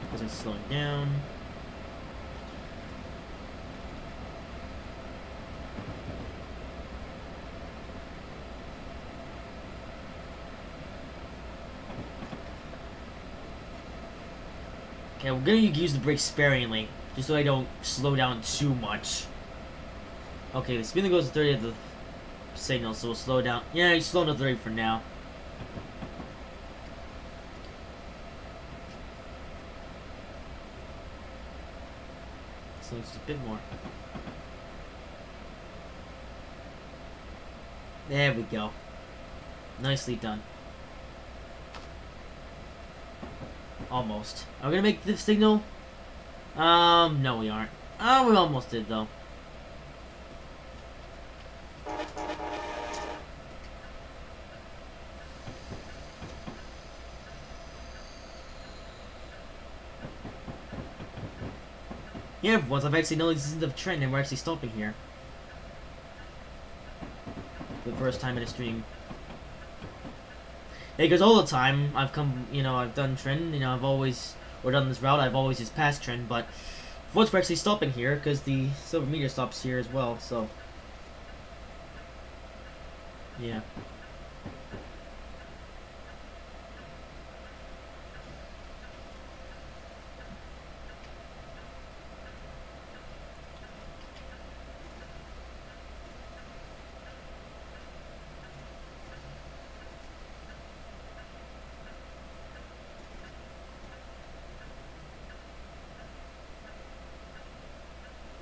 Because it's slowing down. Okay, we're gonna use the brakes sparingly, just so I don't slow down too much. Okay, the speed limit goes to 30 at the signal, so we'll slow down. Yeah, he's slowing up the rate for now. So just a bit more. There we go. Nicely done. Almost. Are we gonna make this signal? No we aren't. We almost did though. Yeah, once I've actually noticed this is the trend and we're actually stopping here. For the first time in a stream. Yeah, because all the time I've come, you know, I've done trend, you know, I've always, or done this route, I've always just passed trend, but once we're actually stopping here, because the silver meteor stops here as well, so. Yeah.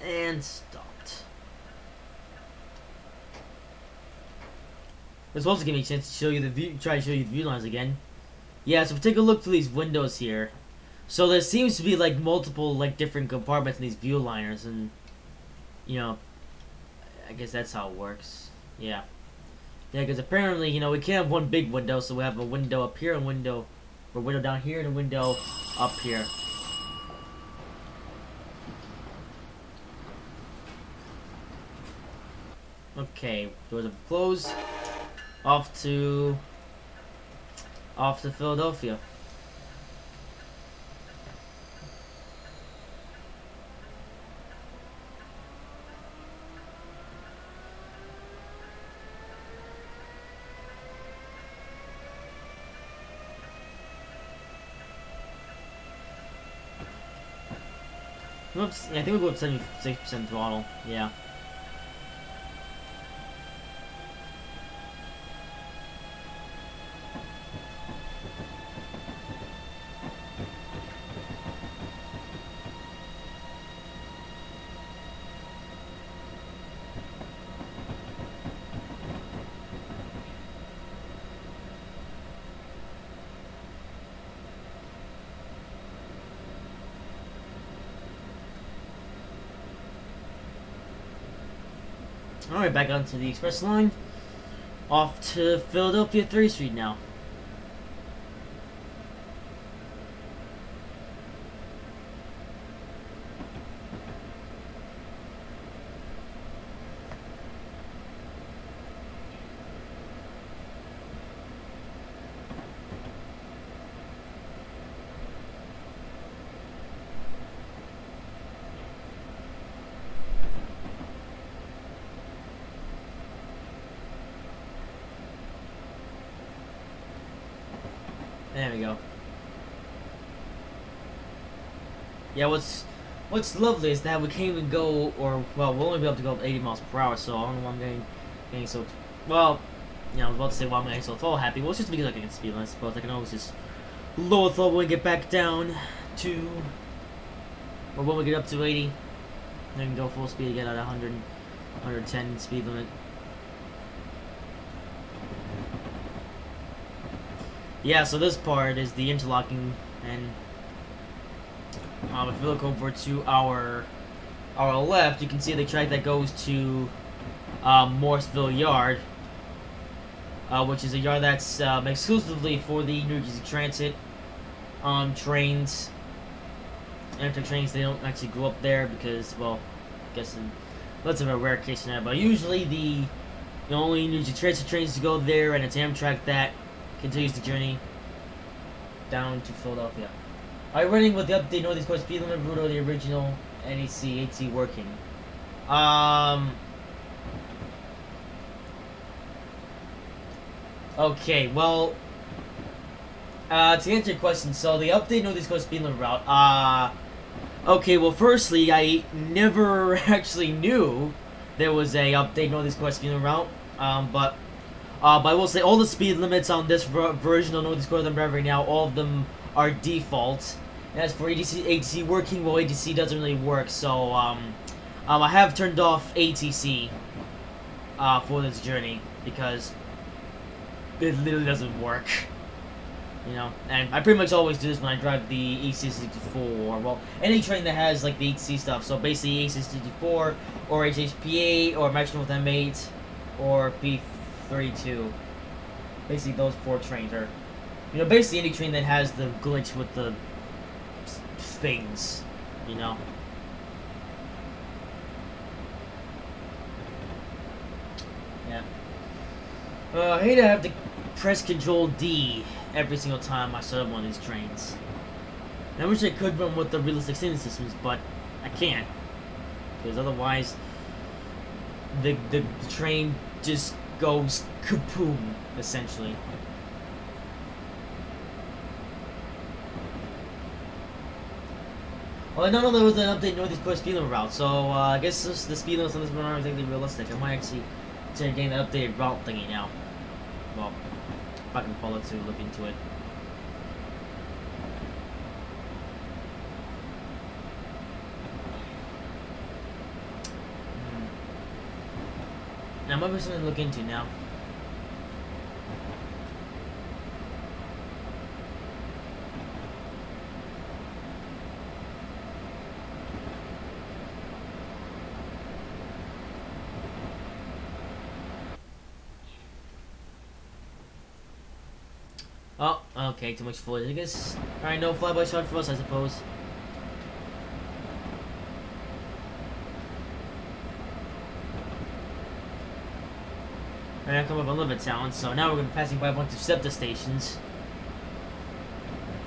And stopped. This will also give me a chance to show you the view, try to show you the view lines again. Yeah, so if we take a look through these windows here, so there seems to be like multiple like different compartments in these view liners, and you know, I guess that's how it works. Yeah, yeah, because apparently you know we can't have one big window, so we have a window up here, and a window down here, and a window up here. Okay, doors are closed. Off to Philadelphia. Oops, yeah, I think we'll go with 76% throttle. Yeah. Alright, back onto the express line. Off to Philadelphia 3rd Street now. There we go. Yeah, what's lovely is that we can't even go, or well, we'll only be able to go up 80 miles per hour. So I don't know why I'm getting so well. You know, I was about to say why I'm getting so tall happy. Well, it's just because I can speed limits, but I can always just lower throttle when we get back down to, or when we get up to 80, I can go full speed again at 100, 110 speed limit. Yeah, so this part is the interlocking, and if we look over to our left, you can see the track that goes to Morrisville Yard, which is a yard that's exclusively for the New Jersey Transit trains. Amtrak trains, they don't actually go up there because, well, I guess that's a rare case scenario, but usually the only New Jersey Transit trains to go there, and it's Amtrak that continues the journey down to Philadelphia. Alright, running with the update Northeast Coast speed limit route or the original NEC AT working. Okay, well, to answer your question, so the update Northeast Coast speed limit route, okay, well, firstly, I never actually knew there was a update Northeast Coast speed limit route. But I will say all the speed limits on this version of Northeast Corridor that I'm right now, all of them are default. And as for ATC working, well, ATC doesn't really work, so I have turned off ATC for this journey because it literally doesn't work. You know, and I pretty much always do this when I drive the AC64, well, any train that has, like, the ATC stuff, so basically AC64, or HHP8, or Metro with M8, or P32. Basically, those 4 trains are, you know, basically any train that has the glitch with the things, you know. Yeah. I hate to have to press Control D every single time I start up one of these trains. And I wish I could run with the realistic safety systems, but I can't. Because otherwise, the train just goes kaboom, essentially. Well, I don't know there was an update Northeast Corridor speed limit route, so I guess the speed limits on this one aren't exactly realistic. I might actually try getting the updated route thingy now. Well, if I can follow to look into it. Now, might be something to look into now. Oh, okay, too much footage. I guess. Alright, no flyby shot for us, I suppose. Alright, I come up a little bit town, so now we're going to be passing by a bunch of SEPTA stations.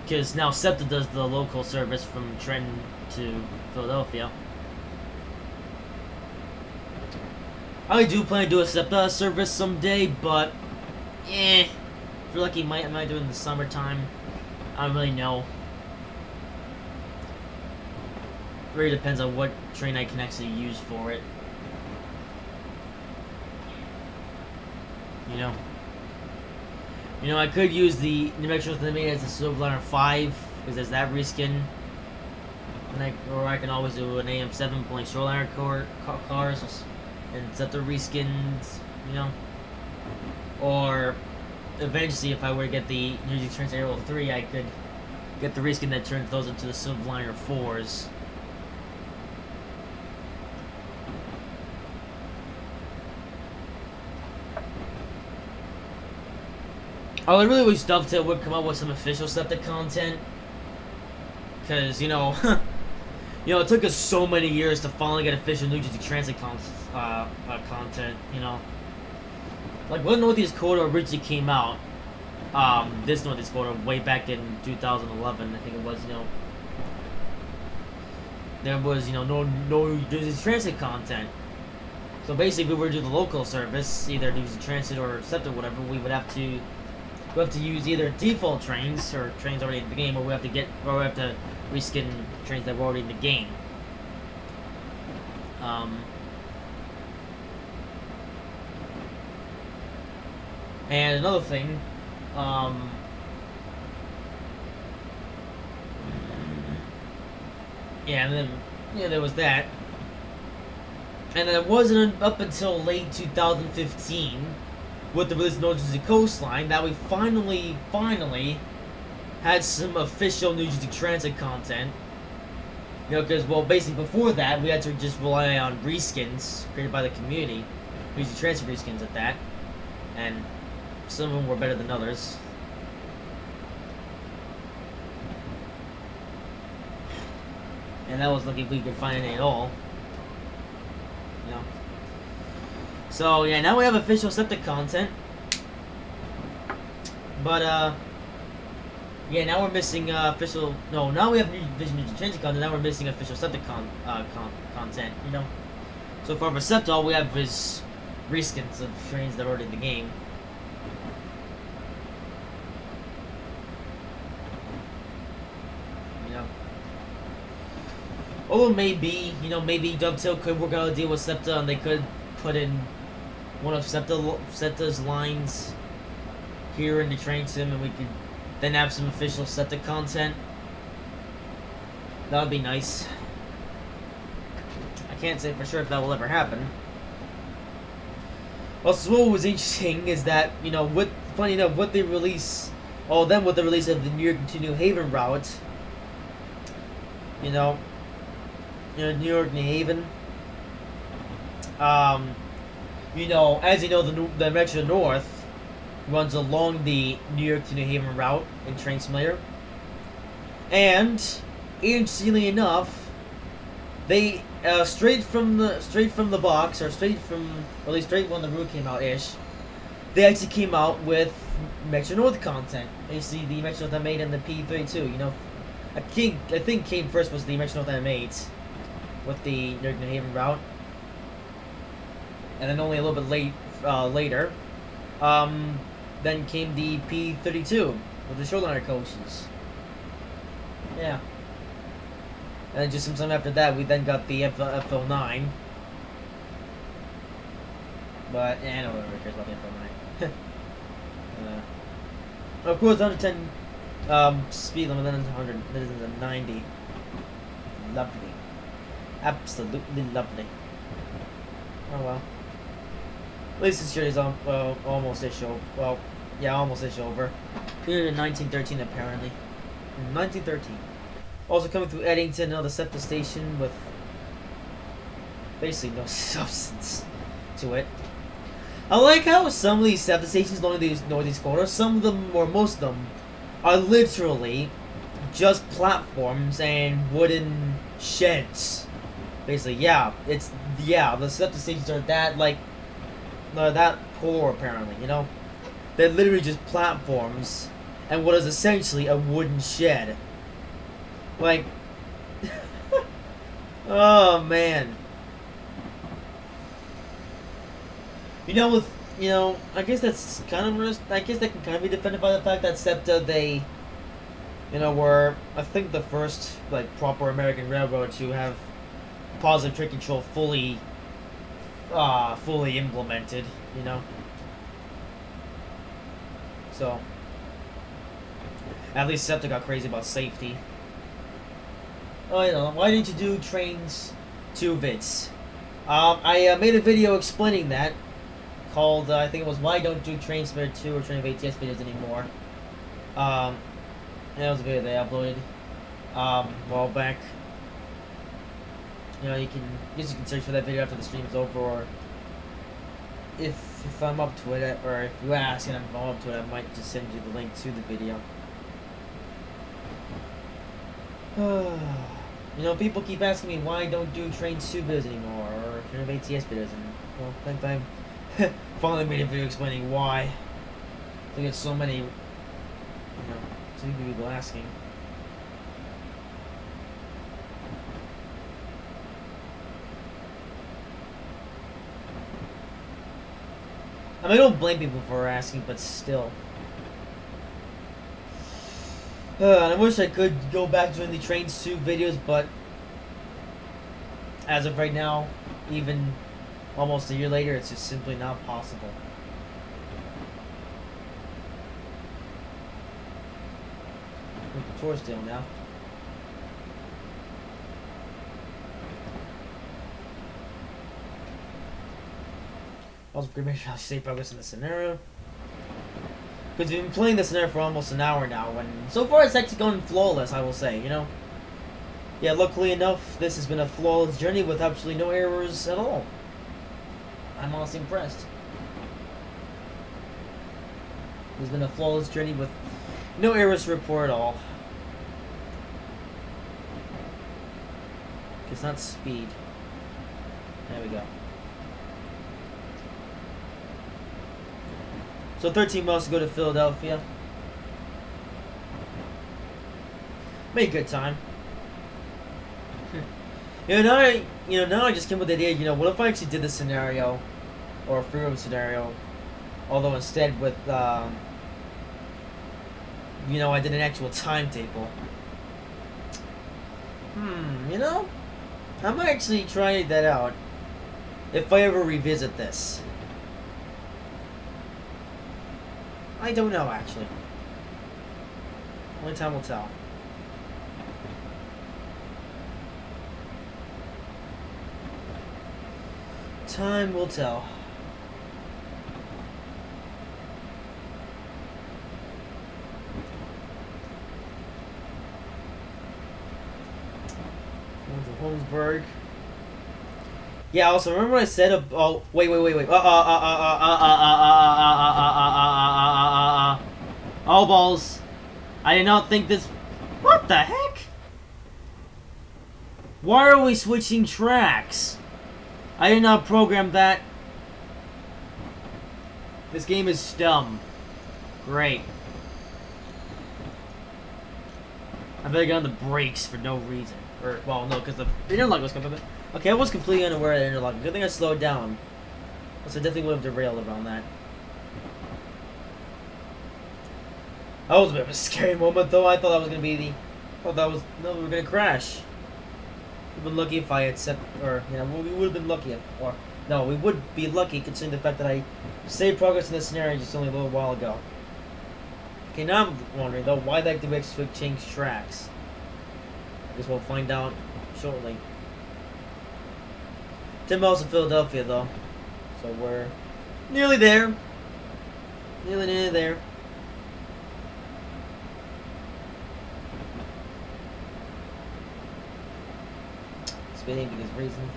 Because now SEPTA does the local service from Trenton to Philadelphia. I do plan to do a SEPTA service someday, but if you're lucky, I might do it in the summertime. I don't really know. Really depends on what train I can actually use for it. You know, I could use the New Mexico Limit as a Silverliner 5 because there's that reskin. Or I can always do an AM7 pulling Shoreliner cars and set the reskins. You know, or eventually, if I were to get the New Jersey Trans Aerial 3, I could get the reskin that turns those into the Silverliner 4s. I really wish Dovetail would come up with some official SEPTA content. Because, you know, it took us so many years to finally get official New Jersey Transit content, you know. Like, when Northeast Corridor originally came out, this Northeast Corridor, way back in 2011, I think it was, you know, there was, you know, no New Jersey Transit content. So basically, if we were to do the local service, either New Jersey Transit or SEPTA or whatever, we would have to use either default trains or trains already in the game, or we have to reskin trains that were already in the game. And another thing, yeah, and then there was that, and then it wasn't up until late 2015. With the release of North Jersey Coastline, that we finally had some official New Jersey Transit content. You know, because, well, basically before that, we had to just rely on reskins created by the community. New Jersey Transit reskins at that. And some of them were better than others. And that was lucky if we could find any at all. You know. So, yeah, now we have official SEPTA content. But, yeah, now we're missing, official... No, now we have New Jersey Transit content, now we're missing official SEPTA content, you know? So far for SEPTA, all we have is reskins of trains that are already in the game. You know? Although maybe, you know, maybe Dovetail could work out a deal with SEPTA and they could put in one of SEPTA's lines here in the train sim, and we could then have some official SEPTA content. That would be nice. I can't say for sure if that will ever happen. Also, what was interesting is that, you know, funny enough, with the release of the New York to New Haven route, you know, New York, New Haven, you know, as you know, the Metro North runs along the New York to New Haven route in Train Simulator, and interestingly enough, they straight from the box, or straight when the route came out ish, they actually came out with Metro North content. Basically, the Metro North M8 and the P32. You know, I think came first was the Metro North M8 with the New York New Haven route, and then only a little bit later, then came the P32 with the shortliner coaches. Yeah. And then just some time after that, we then got the F09. But, no one really cares about the F09. Of course, 110 speed limit, then 100, then is a 90. Lovely. Absolutely lovely. Oh well. At least this journey's almost-ish over. Well, yeah, almost-ish over. Cleared in 1913, apparently. 1913. Also coming through Eddington, another SEPTA station with basically no substance to it. I like how some of these SEPTA stations along these northeast corridors, some of them, or most of them, are literally just platforms and wooden sheds. Basically, yeah, the SEPTA stations are that poor apparently, you know? They're literally just platforms and what is essentially a wooden shed. Like, oh man. I guess that's kind of, I guess that can kind of be defended by the fact that SEPTA, they, were, I think, the first, like, proper American railroad to have positive train control fully implemented, So, at least SEPTA got crazy about safety. Oh, why didn't you do trains 2 vids? I made a video explaining that, called, I think it was Why Don't Do Train Simulator 2 or Train of ATS videos anymore. And that was a video they uploaded, a while back. You can search for that video after the stream is over, or if I'm up to it, or if you ask and I'm up to it, I might just send you the link to the video. People keep asking me why I don't do Trains 2 videos anymore, or Train of ATS videos, and, well, I think I finally made a video explaining why. I think it's so many, so many people asking. I mean, I don't blame people for asking, but still. And I wish I could go back doing the Trains 2 videos, but as of right now, even almost a year later, it's just simply not possible. We're at Torresdale now. Also, pretty much how to save progress in the scenario. Because we've been playing this scenario for almost an hour now, and so far it's actually gone flawless, I will say, Yeah, luckily enough, this has been a flawless journey with absolutely no errors at all. I'm honestly impressed. It's been a flawless journey with no errors to report at all. It's not speed. There we go. So 13 miles to go to Philadelphia. Made a good time. Now I just came with the idea, what if I actually did this scenario, or a free roam scenario, although instead with, I did an actual timetable. I might actually try that out, if I ever revisit this. I don't know, actually. Only time will tell. Time will tell. Going to Holmesburg. Yeah. Also, remember what I said? Oh, wait. All balls. I did not think this. What the heck? Why are we switching tracks? I did not program that. This game is dumb. Great. I better get on the brakes for no reason. Or, well, no, because the interlock was coming. Okay, I was completely unaware of the interlock. Good thing I slowed down. Else I definitely would have derailed around that. That was a bit of a scary moment, though. I thought that was going to be the... no, we were going to crash. We've been lucky if I had set... Or, you know, we would have been lucky. Or, no, we would be lucky considering the fact that I saved progress in this scenario just only a little while ago. Okay, now I'm wondering, though, why the heck did we actually change tracks? I guess we'll find out shortly. 10 miles to Philadelphia, though. So we're nearly there. Nearly there. Speeding because reason.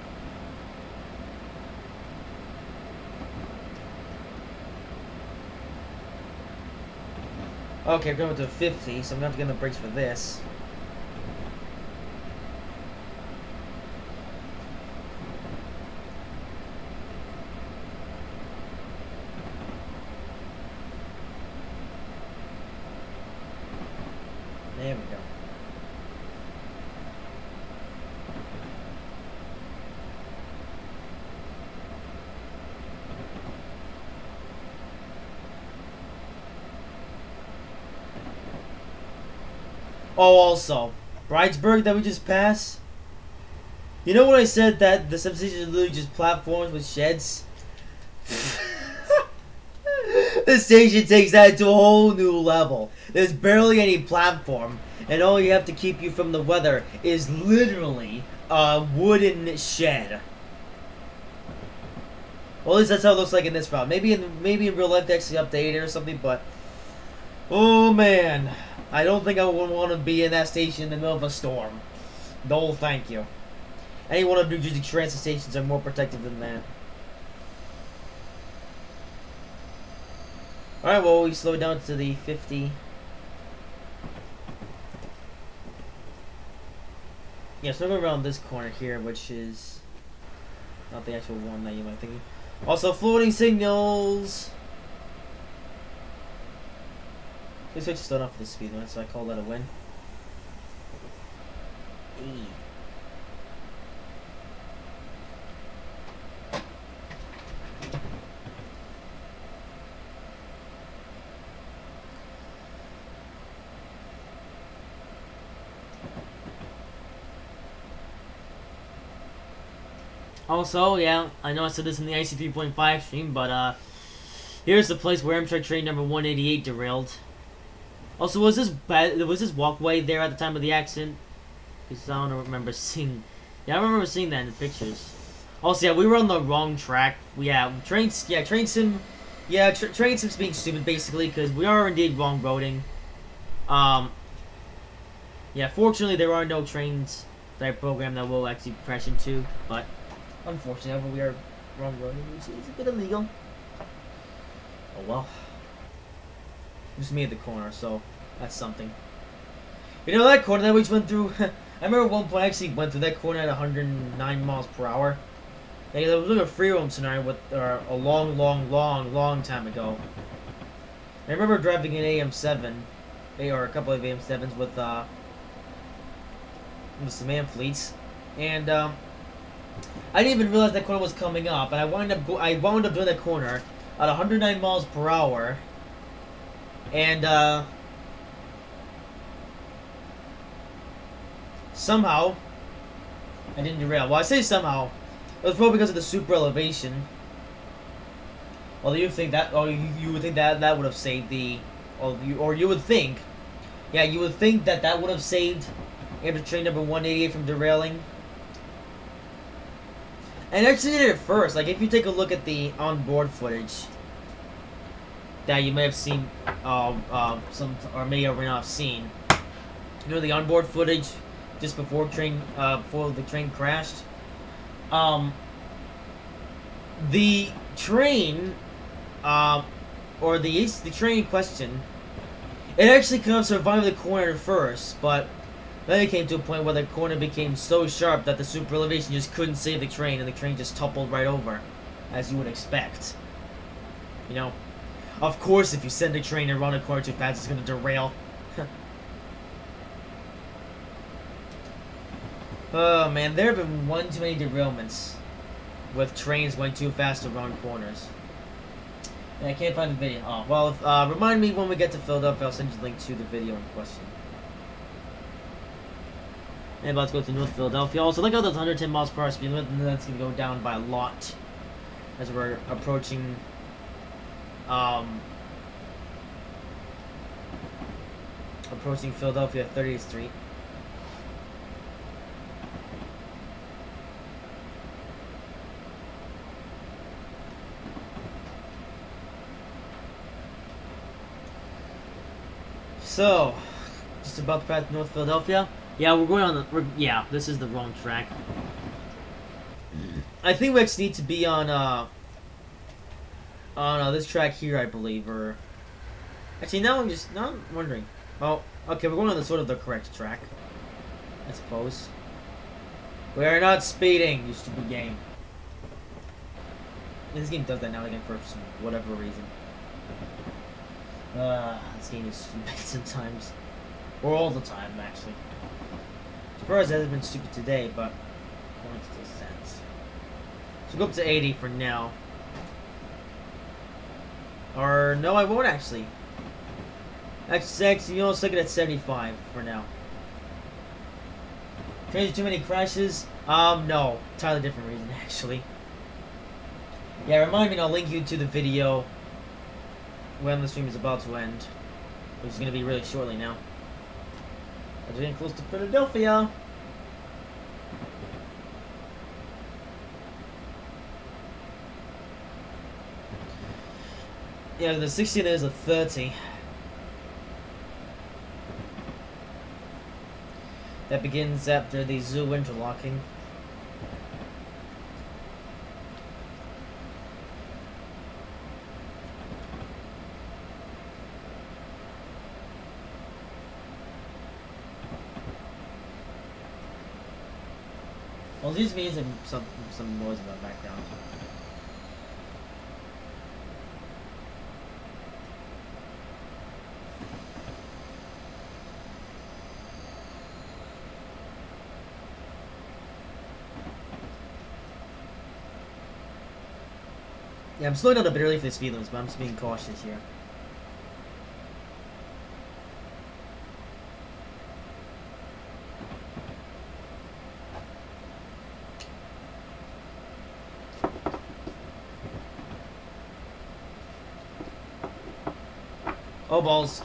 Okay, we're going to 50, so I'm going to have to get on the brakes for this. There we go. Oh, also, Bridesburg that we just passed. You know when I said that the substation is literally just platforms with sheds? The station takes that to a whole new level. There's barely any platform, and all you have to keep you from the weather is literally a wooden shed. Well, at least that's how it looks like in this route. Maybe in real life they actually update it or something, but oh man, I don't think I would want to be in that station in the middle of a storm. No, thank you. Any one of New Jersey transit stations are more protected than that. Alright, well, we slow down to the 50. Yeah, so we'll go around this corner here, which is not the actual one that you might think. Also, floating signals. This switch is still enough for the speed limit, so I call that a win. E. Also, yeah, I know I said this in the IC 3.5 stream, but here's the place where Amtrak train number 188 derailed. Also, was this walkway there at the time of the accident? Because I don't remember seeing. Yeah, I remember seeing that in the pictures. Also, yeah, we were on the wrong track. Train sim's being stupid basically because we are indeed wrong roading. Yeah, fortunately there are no trains that I programmed that will actually crash into, but unfortunately we are wrong roading, which is a bit illegal. Oh well. Just me at the corner, so that's something. You know that corner that we just went through? I remember one point I actually went through that corner at 109 miles per hour. Like, there was like a free roam scenario with a long time ago. I remember driving an AM7, or a couple of AM7s with some Amfleets, and I didn't even realize that corner was coming up, and I wound up doing that corner at 109 miles per hour, and somehow I didn't derail. Well, I say somehow. It was probably because of the super elevation. Well, you think that, or you would think that that would have saved the, or you would think, yeah, you would think that that would have saved Amtrak train number 188 from derailing. And actually did it first. Like, if you take a look at the onboard footage that you may have seen, some, or may or may not have seen, you know, the onboard footage just before the train crashed. The train, or the train in question, it actually kind of survived the corner first, but then it came to a point where the corner became so sharp that the super elevation just couldn't save the train, and the train just toppled right over, as you would expect. You know, of course, if you send a train around a corner too fast, it's going to derail. Oh man, there have been one too many derailments with trains going too fast around corners. And I can't find the video. Oh, well, remind me when we get to Philadelphia, I'll send you the link to the video in question. And let's go to North Philadelphia. Also, look at those 110 miles per hour speed limit, and that's going to go down by a lot as we're approaching, approaching Philadelphia 30th Street. So, just about to pass North Philadelphia. Yeah, we're going on the. Yeah, this is the wrong track. I think we actually need to be on this track here, I believe, or actually now I'm wondering. Oh, okay, we're going on the sort of the correct track, I suppose. We are not speeding, you stupid game. This game does that now and again for some whatever reason. This game is stupid sometimes. Or all the time, actually. As far as it hasn't been stupid today, but it makes no sense. So go up to 80 for now. Or, no, I won't actually. Actually, you know, let's look at 75 for now. Trains too many crashes? No. Entirely different reason, actually. Yeah, remind me and I'll link you to the video when the stream is about to end, which is going to be really shortly now. We're getting close to Philadelphia. Yeah, the 60 there's a 30. That begins after the zoo interlocking. Well, these means some noise in the background. Yeah, I'm slowing down a bit early for the speed limits, but I'm just being cautious here. Oh, balls.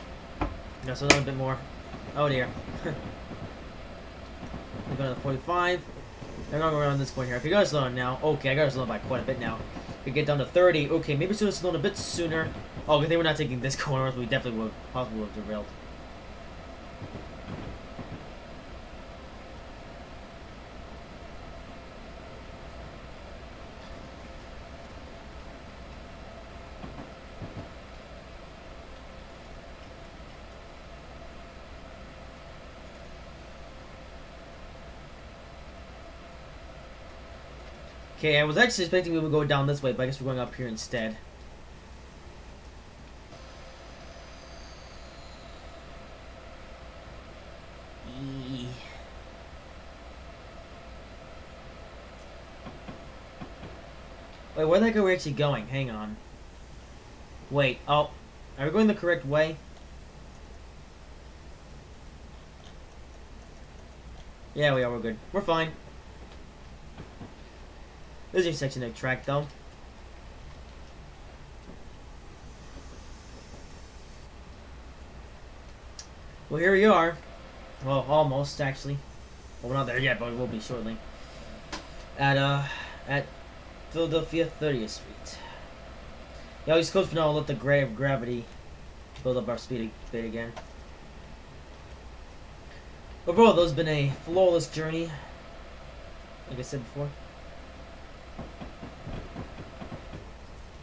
Yeah, so a little bit more. Oh, dear. We're going to 45. I'm going to go around this point here. If you gotta slow down now. Okay, I gotta slow down by quite a bit now. We get down to 30. Okay, maybe we should have slowed down a bit sooner. Oh, good thing we're not taking this corner, we definitely would possibly have derailed. Okay, I was actually expecting we would go down this way, but I guess we're going up here instead. Wait, where the heck are we actually going? Hang on. Wait, oh. Are we going the correct way? Yeah, we are, we're good. We're fine. There's a section of track, though. Well, here we are. Well, almost actually. Well, we're not there yet, but we will be shortly. At Philadelphia 30th Street. Yeah, East Coast for now. I'll let the gravity build up our speed a bit again. Overall, though, it's been a flawless journey. Like I said before.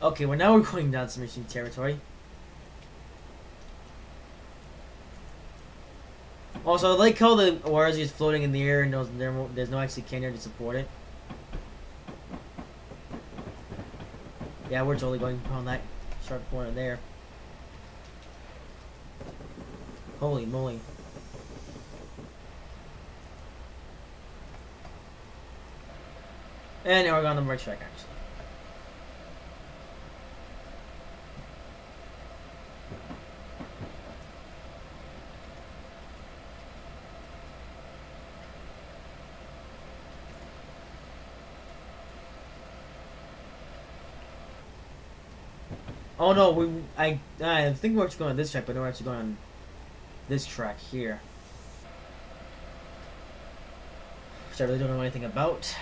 Okay, well now we're going down some machine territory. Also, I like how the wires are just floating in the air and there's no actually canyon to support it. Yeah, we're totally going around that sharp corner there. Holy moly. And now we're on the right track, actually. Oh no, I think we're actually going on this track, but no, we're actually going on this track here. Which I really don't know anything about.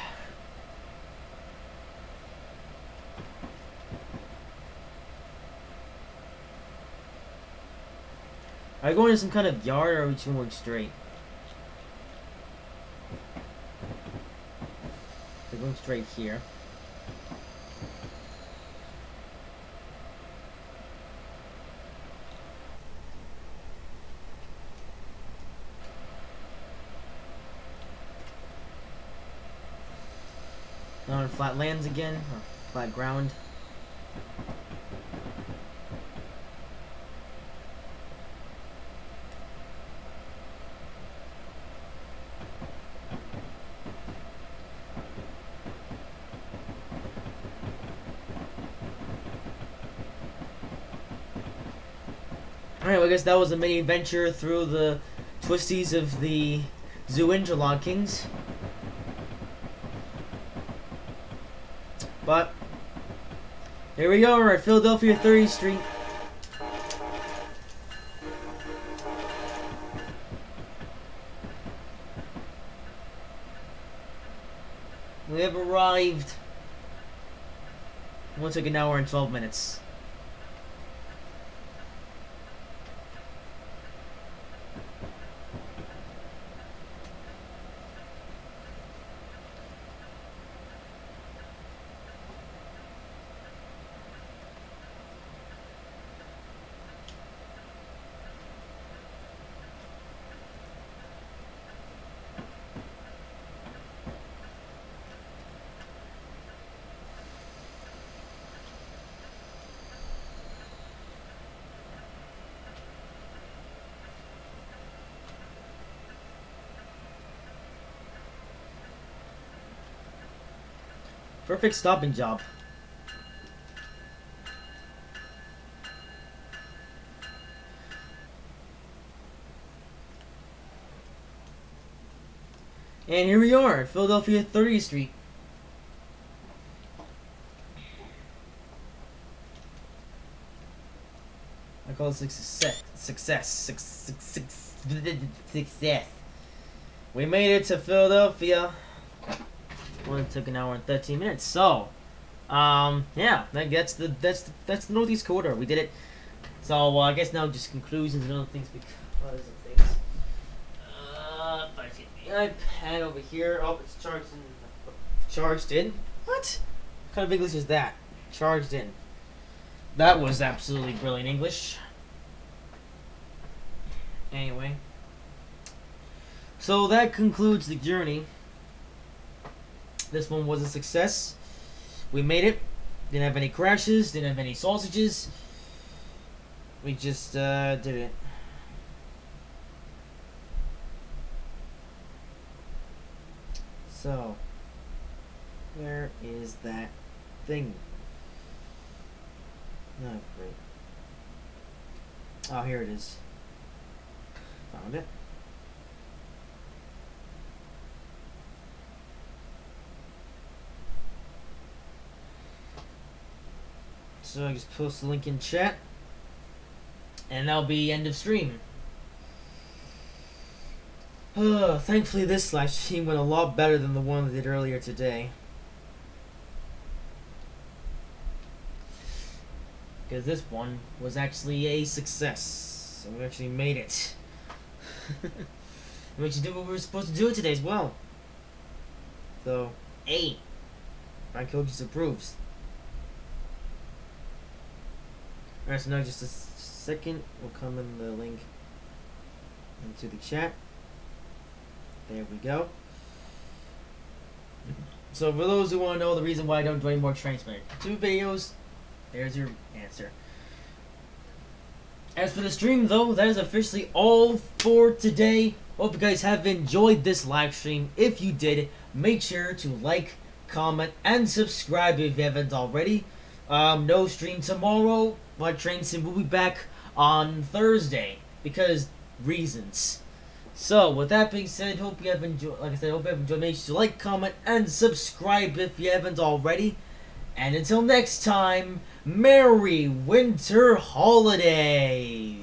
Are we going to some kind of yard, or are we just going straight? We're going straight here. Now on flat lands again, or flat ground. Alright, well I guess that was a mini adventure through the twisties of the zoo interlockings. But here we go, we're at Philadelphia 30th Street. We have arrived. It took an hour and 12 minutes. Perfect stopping job. And here we are, Philadelphia 30th Street. I call it success. Success. We made it to Philadelphia. Only took an hour and 13 minutes. So, yeah, that's the Northeast Corridor. We did it. So I guess now just conclusions and other things because of things. If I get the iPad over here. Oh, it's charged in. What kind of English is that? Charged in. That was absolutely brilliant English. Anyway, so that concludes the journey. This one was a success. We made it. Didn't have any crashes. Didn't have any sausages. We just did it. So, where is that thing? Oh, great. Oh, here it is. Found it. So I just post the link in chat, and that'll be end of stream. Thankfully, this live stream went a lot better than the one I did earlier today. Because this one was actually a success. So we actually made it. We actually did what we were supposed to do today as well. So, hey, my coach approves. Alright, so now just a second, we'll come in the link into the chat. There we go. So for those who want to know the reason why I don't do any more Transmitter 2 videos, there's your answer. As for the stream though, that is officially all for today. Hope you guys have enjoyed this live stream. If you did, make sure to like, comment, and subscribe if you haven't already. No stream tomorrow, but Train Sim will be back on Thursday because reasons. So, with that being said, hope you have enjoyed. Like I said, hope you have enjoyed. Make sure to like, comment, and subscribe if you haven't already. And until next time, Merry Winter Holidays!